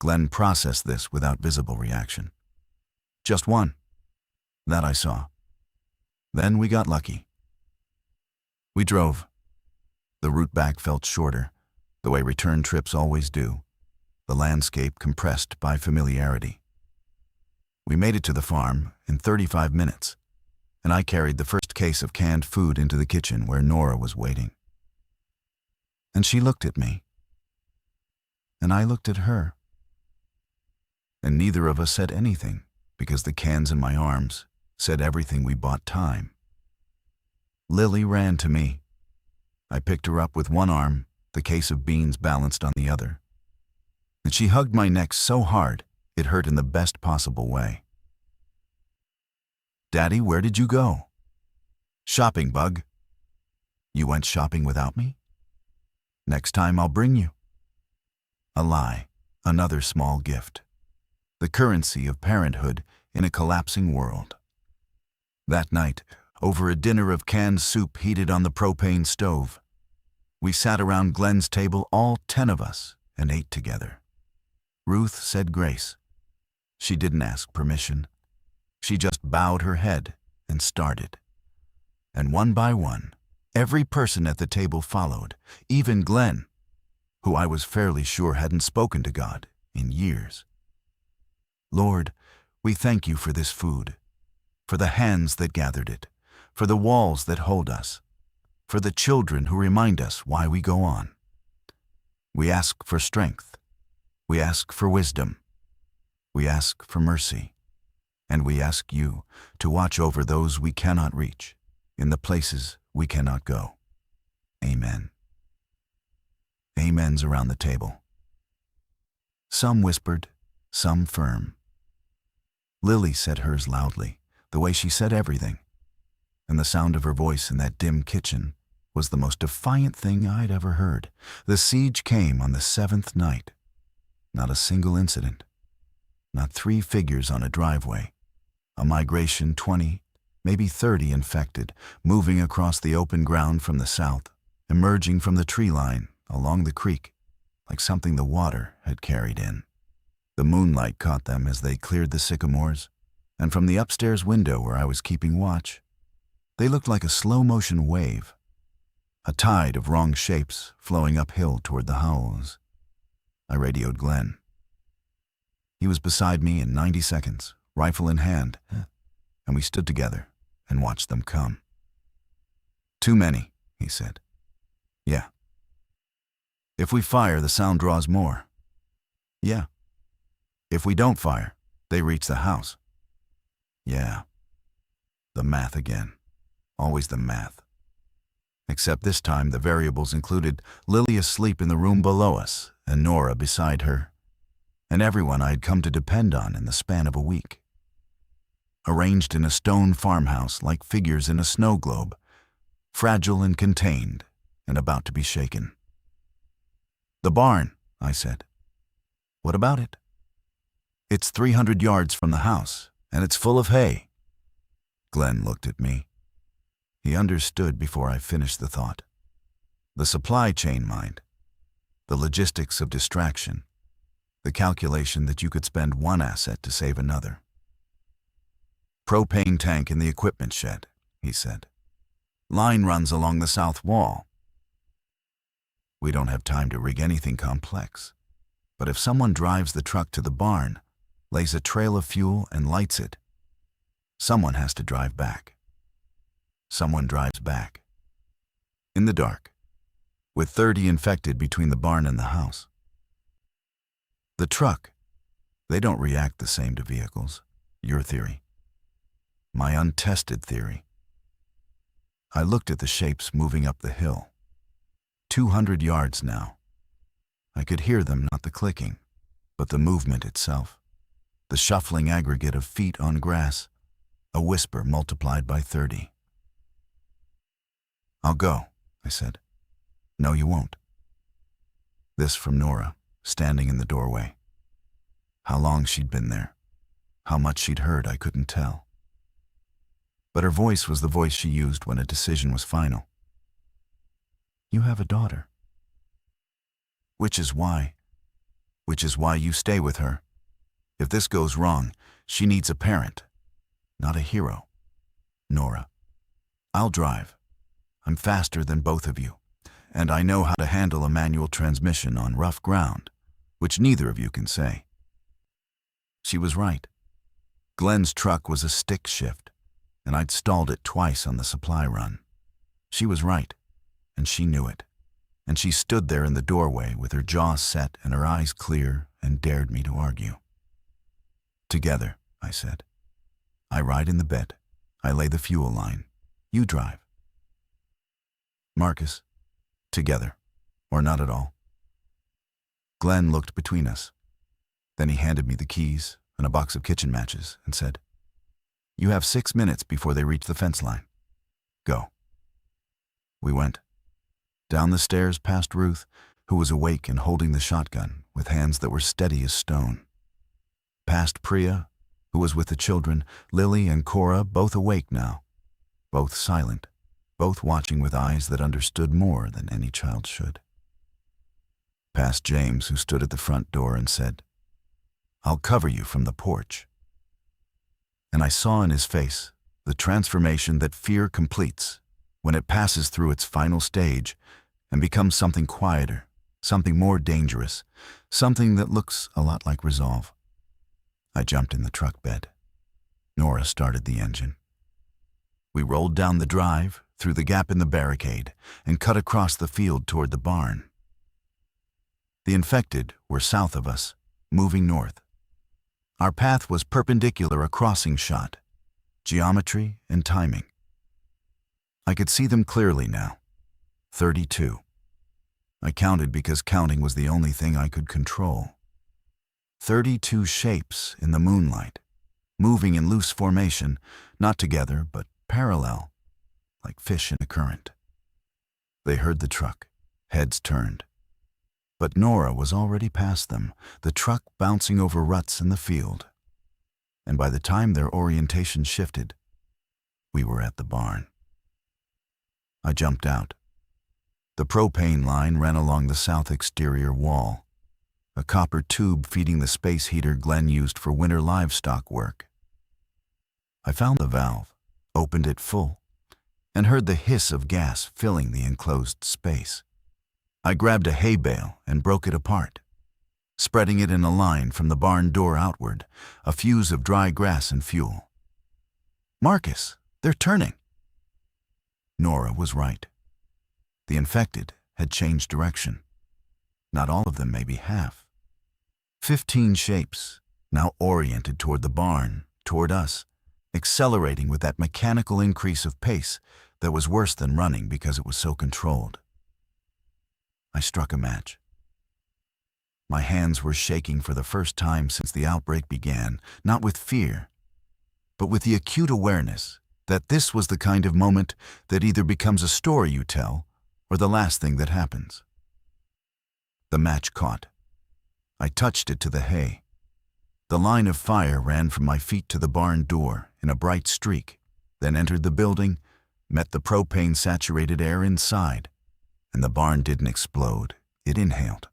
Glenn processed this without visible reaction. "Just one. That I saw. Then we got lucky." We drove. The route back felt shorter, the way return trips always do, the landscape compressed by familiarity. We made it to the farm in 35 minutes, and I carried the first case of canned food into the kitchen where Nora was waiting. And she looked at me, and I looked at her. And neither of us said anything, because the cans in my arms said everything we bought time. Lily ran to me. I picked her up with one arm, the case of beans balanced on the other. And she hugged my neck so hard, it hurt in the best possible way. "Daddy, where did you go?" "Shopping, Bug." "You went shopping without me?" "Next time I'll bring you." A lie, another small gift. The currency of parenthood in a collapsing world. That night, over a dinner of canned soup heated on the propane stove, we sat around Glenn's table, all 10 of us, and ate together. Ruth said grace. She didn't ask permission. She just bowed her head and started. And one by one, every person at the table followed, even Glenn, who I was fairly sure hadn't spoken to God in years. "Lord, we thank you for this food, for the hands that gathered it, for the walls that hold us, for the children who remind us why we go on. We ask for strength. We ask for wisdom. We ask for mercy. And we ask you to watch over those we cannot reach, in the places we cannot go. Amen." Amens around the table. Some whispered, some firm. Lily said hers loudly, the way she said everything. And the sound of her voice in that dim kitchen was the most defiant thing I'd ever heard. The siege came on the 7th night. Not a single incident. Not 3 figures on a driveway. A migration 20, maybe 30 infected, moving across the open ground from the south, emerging from the tree line along the creek, like something the water had carried in. The moonlight caught them as they cleared the sycamores, and from the upstairs window where I was keeping watch, they looked like a slow-motion wave, a tide of wrong shapes flowing uphill toward the Howls. I radioed Glenn. He was beside me in 90 seconds, rifle in hand, and we stood together and watched them come. "Too many," he said. "Yeah." "If we fire, the sound draws more." "Yeah." "If we don't fire, they reach the house." "Yeah." The math again. Always the math. Except this time the variables included Lily asleep in the room below us and Nora beside her, and everyone I had come to depend on in the span of a week. Arranged in a stone farmhouse like figures in a snow globe, fragile and contained and about to be shaken. "The barn," I said. "What about it?" "It's 300 yards from the house, and it's full of hay." Glenn looked at me. He understood before I finished the thought. The supply chain mind, the logistics of distraction, the calculation that you could spend one asset to save another. "Propane tank in the equipment shed," he said. "Line runs along the south wall." We don't have time to rig anything complex, but if someone drives the truck to the barn, lays a trail of fuel and lights it. Someone has to drive back. Someone drives back. In the dark, with 30 infected between the barn and the house. The truck, they don't react the same to vehicles. Your theory. My untested theory. I looked at the shapes moving up the hill. 200 yards now. I could hear them, not the clicking, but the movement itself. The shuffling aggregate of feet on grass, a whisper multiplied by 30. "I'll go," I said. "No, you won't." This from Nora, standing in the doorway. How long she'd been there, how much she'd heard, I couldn't tell. But her voice was the voice she used when a decision was final. "You have a daughter. Which is why you stay with her. If this goes wrong, she needs a parent, not a hero. Nora, I'll drive. I'm faster than both of you, and I know how to handle a manual transmission on rough ground, which neither of you can say." She was right. Glenn's truck was a stick shift, and I'd stalled it twice on the supply run. She was right, and she knew it. And she stood there in the doorway with her jaw set and her eyes clear and dared me to argue. "Together," I said. "I ride in the bed. I lay the fuel line. You drive." "Marcus, together, or not at all." Glenn looked between us. Then he handed me the keys and a box of kitchen matches and said, "You have 6 minutes before they reach the fence line. Go." We went. Down the stairs past Ruth, who was awake and holding the shotgun with hands that were steady as stone. Past Priya, who was with the children, Lily and Cora, both awake now, both silent, both watching with eyes that understood more than any child should. Past James, who stood at the front door and said, "I'll cover you from the porch." And I saw in his face the transformation that fear completes when it passes through its final stage and becomes something quieter, something more dangerous, something that looks a lot like resolve. I jumped in the truck bed. Nora started the engine. We rolled down the drive, through the gap in the barricade, and cut across the field toward the barn. The infected were south of us, moving north. Our path was perpendicular, a crossing shot, geometry and timing. I could see them clearly now. 32. I counted because counting was the only thing I could control. 32 shapes in the moonlight, moving in loose formation, not together but parallel, like fish in a current. They heard the truck, heads turned. But Nora was already past them, the truck bouncing over ruts in the field. And by the time their orientation shifted, we were at the barn. I jumped out. The propane line ran along the south exterior wall, a copper tube feeding the space heater Glenn used for winter livestock work. I found the valve, opened it full, and heard the hiss of gas filling the enclosed space. I grabbed a hay bale and broke it apart, spreading it in a line from the barn door outward, a fuse of dry grass and fuel. "Marcus, they're turning." Nora was right. The infected had changed direction. Not all of them, maybe half. 15 shapes, now oriented toward the barn, toward us, accelerating with that mechanical increase of pace that was worse than running because it was so controlled. I struck a match. My hands were shaking for the first time since the outbreak began, not with fear, but with the acute awareness that this was the kind of moment that either becomes a story you tell or the last thing that happens. The match caught. I touched it to the hay. The line of fire ran from my feet to the barn door in a bright streak, then entered the building, met the propane-saturated air inside, and the barn didn't explode, it inhaled.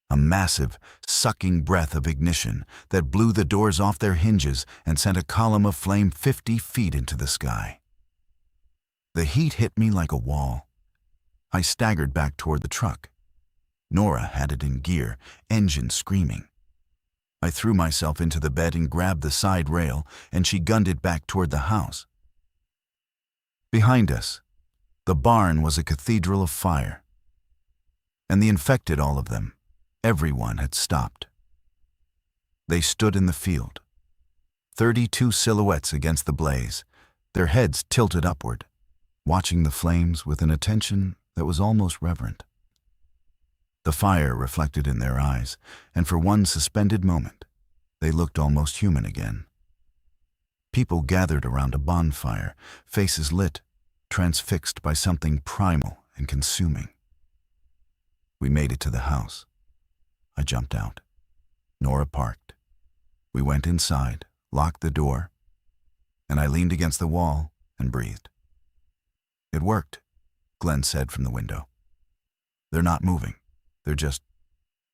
A massive, sucking breath of ignition that blew the doors off their hinges and sent a column of flame 50 feet into the sky. The heat hit me like a wall. I staggered back toward the truck. Nora had it in gear, engine screaming. I threw myself into the bed and grabbed the side rail, and she gunned it back toward the house. Behind us, the barn was a cathedral of fire. And the infected, all of them, everyone had stopped. They stood in the field, 32 silhouettes against the blaze, their heads tilted upward, watching the flames with an attention that was almost reverent. The fire reflected in their eyes, and for one suspended moment, they looked almost human again. People gathered around a bonfire, faces lit, transfixed by something primal and consuming. We made it to the house. I jumped out. Nora parked. We went inside, locked the door, and I leaned against the wall and breathed. "It worked," Glenn said from the window. "They're not moving. They're just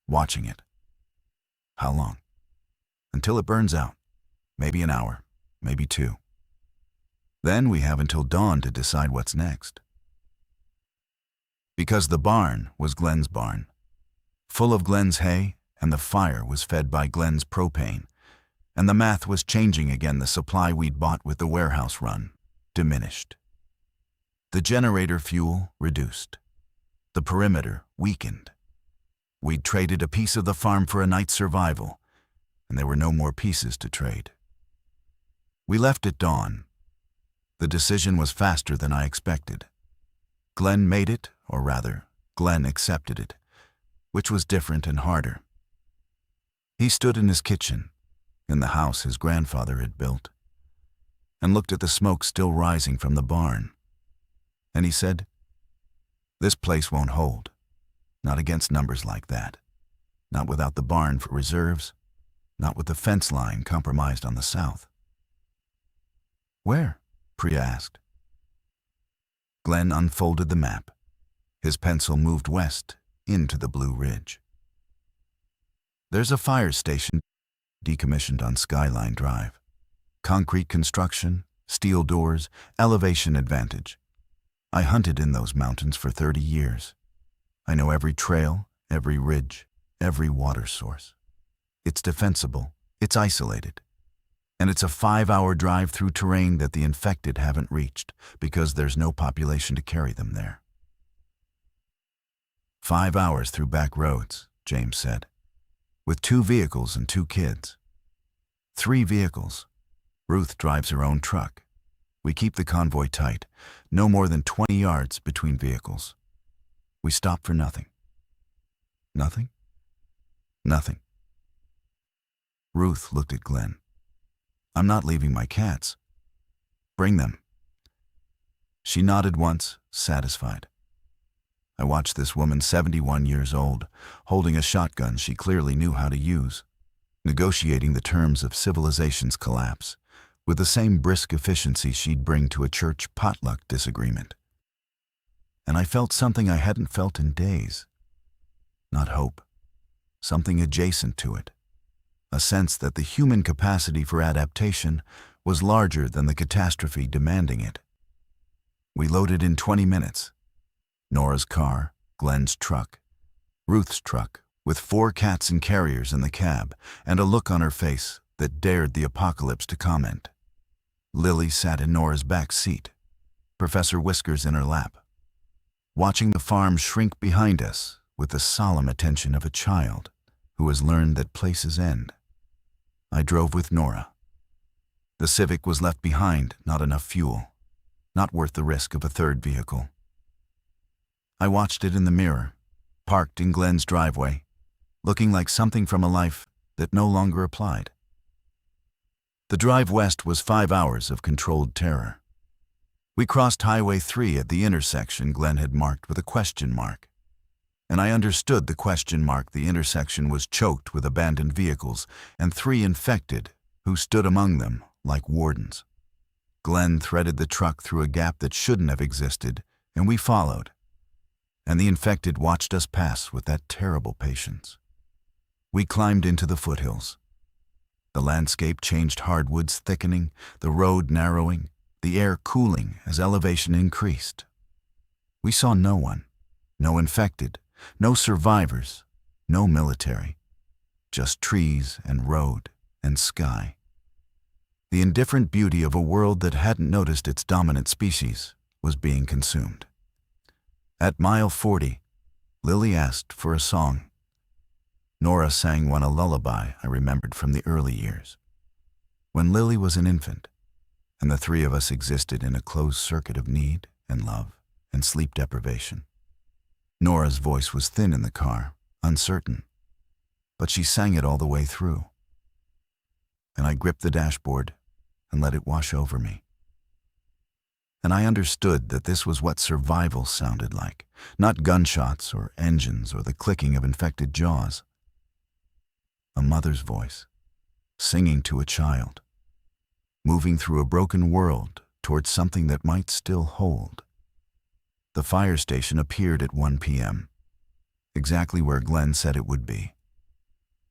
watching it." "How long?" "Until it burns out. Maybe an hour, maybe 2. Then we have until dawn to decide what's next." Because the barn was Glenn's barn, full of Glenn's hay, and the fire was fed by Glenn's propane, and the math was changing again. The supply we'd bought with the warehouse run diminished. The generator fuel reduced. The perimeter weakened. We'd traded a piece of the farm for a night's survival, and there were no more pieces to trade. We left at dawn. The decision was faster than I expected. Glenn made it, or rather, Glenn accepted it, which was different and harder. He stood in his kitchen, in the house his grandfather had built, and looked at the smoke still rising from the barn. And he said, "This place won't hold, not against numbers like that, not without the barn for reserves, not with the fence line compromised on the south." "Where?" Priya asked. Glenn unfolded the map. His pencil moved west into the Blue Ridge. "There's a fire station decommissioned on Skyline Drive. Concrete construction, steel doors, elevation advantage. I hunted in those mountains for 30 years. I know every trail, every ridge, every water source. It's defensible, it's isolated. And it's a 5-hour drive through terrain that the infected haven't reached because there's no population to carry them there." 5 hours through back roads, James said, with 2 vehicles and 2 kids. 3 vehicles. Ruth drives her own truck. We keep the convoy tight, no more than 20 yards between vehicles. We stop for nothing. Nothing? Nothing. Ruth looked at Glenn. "I'm not leaving my cats." "Bring them." She nodded once, satisfied. I watched this woman, 71 years old, holding a shotgun she clearly knew how to use, negotiating the terms of civilization's collapse, with the same brisk efficiency she'd bring to a church potluck disagreement. And I felt something I hadn't felt in days. Not hope. Something adjacent to it. A sense that the human capacity for adaptation was larger than the catastrophe demanding it. We loaded in 20 minutes. Nora's car, Glenn's truck, Ruth's truck, with 4 cats and carriers in the cab, and a look on her face that dared the apocalypse to comment. Lily sat in Nora's back seat, Professor Whiskers in her lap, watching the farm shrink behind us with the solemn attention of a child who has learned that places end. I drove with Nora. The Civic was left behind, not enough fuel, not worth the risk of a 3rd vehicle. I watched it in the mirror, parked in Glenn's driveway, looking like something from a life that no longer applied. The drive west was 5 hours of controlled terror. We crossed Highway 3 at the intersection Glenn had marked with a question mark. And I understood the question mark. The intersection was choked with abandoned vehicles and 3 infected who stood among them like wardens. Glenn threaded the truck through a gap that shouldn't have existed, and we followed. And the infected watched us pass with that terrible patience. We climbed into the foothills. The landscape changed, hardwoods thickening, the road narrowing, the air cooling as elevation increased. We saw no one, no infected, no survivors, no military, just trees and road and sky. The indifferent beauty of a world that hadn't noticed its dominant species was being consumed. At mile 40, Lily asked for a song. Nora sang one a lullaby I remembered from the early years, when Lily was an infant, and the three of us existed in a closed circuit of need and love and sleep deprivation. Nora's voice was thin in the car, uncertain, but she sang it all the way through. And I gripped the dashboard and let it wash over me. And I understood that this was what survival sounded like, not gunshots or engines or the clicking of infected jaws. A mother's voice, singing to a child, moving through a broken world towards something that might still hold. The fire station appeared at 1 p.m., exactly where Glenn said it would be.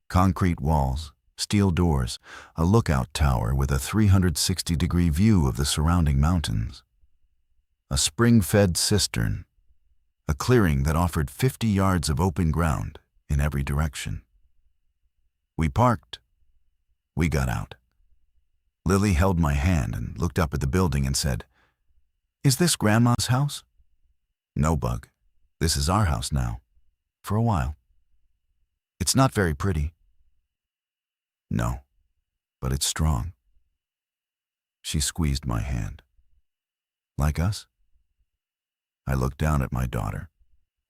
Concrete walls, steel doors, a lookout tower with a 360-degree view of the surrounding mountains. A spring-fed cistern, a clearing that offered 50 yards of open ground in every direction. We parked. We got out. Lily held my hand and looked up at the building and said, "Is this Grandma's house?" "No, Bug. This is our house now. For a while. It's not very pretty." "No, but it's strong." She squeezed my hand. "Like us?" I looked down at my daughter,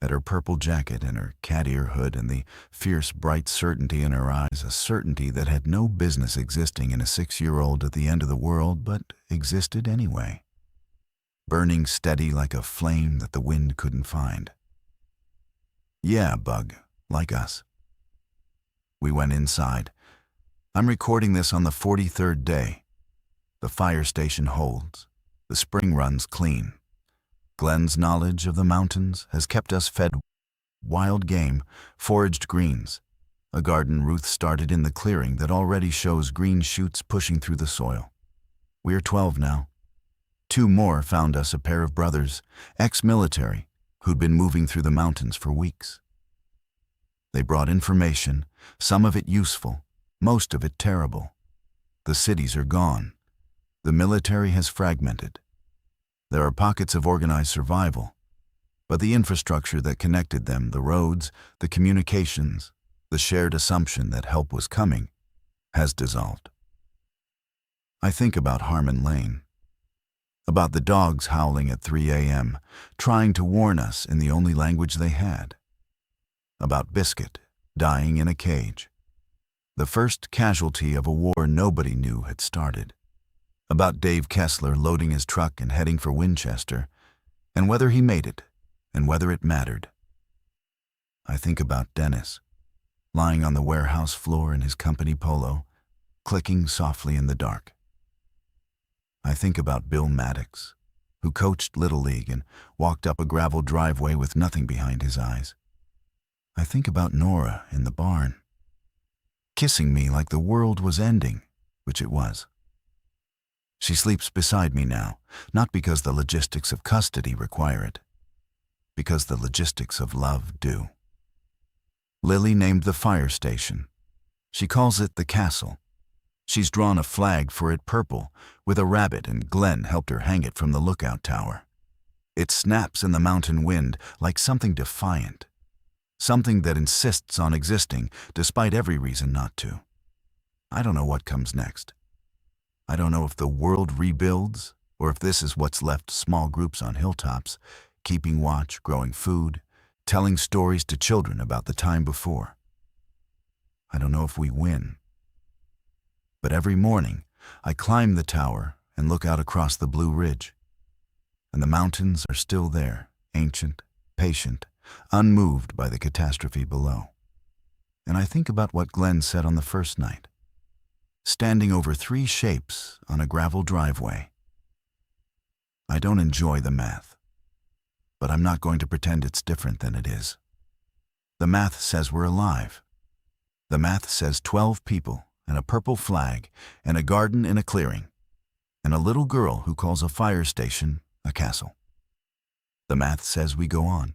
at her purple jacket and her cat ear hood and the fierce, bright certainty in her eyes, a certainty that had no business existing in a 6-year-old at the end of the world, but existed anyway, burning steady like a flame that the wind couldn't find. "Yeah, Bug, like us." We went inside. I'm recording this on the 43rd day. The fire station holds. The spring runs clean. Glenn's knowledge of the mountains has kept us fed wild game, foraged greens, a garden Ruth started in the clearing that already shows green shoots pushing through the soil. We're 12 now. 2 more found us a pair of brothers, ex-military, who'd been moving through the mountains for weeks. They brought information, some of it useful, most of it terrible. The cities are gone. The military has fragmented. There are pockets of organized survival, but the infrastructure that connected them, the roads, the communications, the shared assumption that help was coming, has dissolved. I think about Harmon Lane, about the dogs howling at 3 a.m., trying to warn us in the only language they had, about Biscuit dying in a cage, the first casualty of a war nobody knew had started, about Dave Kessler loading his truck and heading for Winchester, and whether he made it, and whether it mattered. I think about Dennis, lying on the warehouse floor in his company polo, clicking softly in the dark. I think about Bill Maddox, who coached Little League and walked up a gravel driveway with nothing behind his eyes. I think about Nora in the barn, kissing me like the world was ending, which it was. She sleeps beside me now, not because the logistics of custody require it, because the logistics of love do. Lily named the fire station. She calls it the castle. She's drawn a flag for it purple, with a rabbit, and Glenn helped her hang it from the lookout tower. It snaps in the mountain wind like something defiant, something that insists on existing despite every reason not to. I don't know what comes next. I don't know if the world rebuilds, or if this is what's left small groups on hilltops, keeping watch, growing food, telling stories to children about the time before. I don't know if we win. But every morning, I climb the tower and look out across the Blue Ridge. And the mountains are still there, ancient, patient, unmoved by the catastrophe below. And I think about what Glenn said on the first night, standing over 3 shapes on a gravel driveway. I don't enjoy the math, but I'm not going to pretend it's different than it is. The math says we're alive. The math says 12 people and a purple flag and a garden in a clearing and a little girl who calls a fire station a castle. The math says we go on.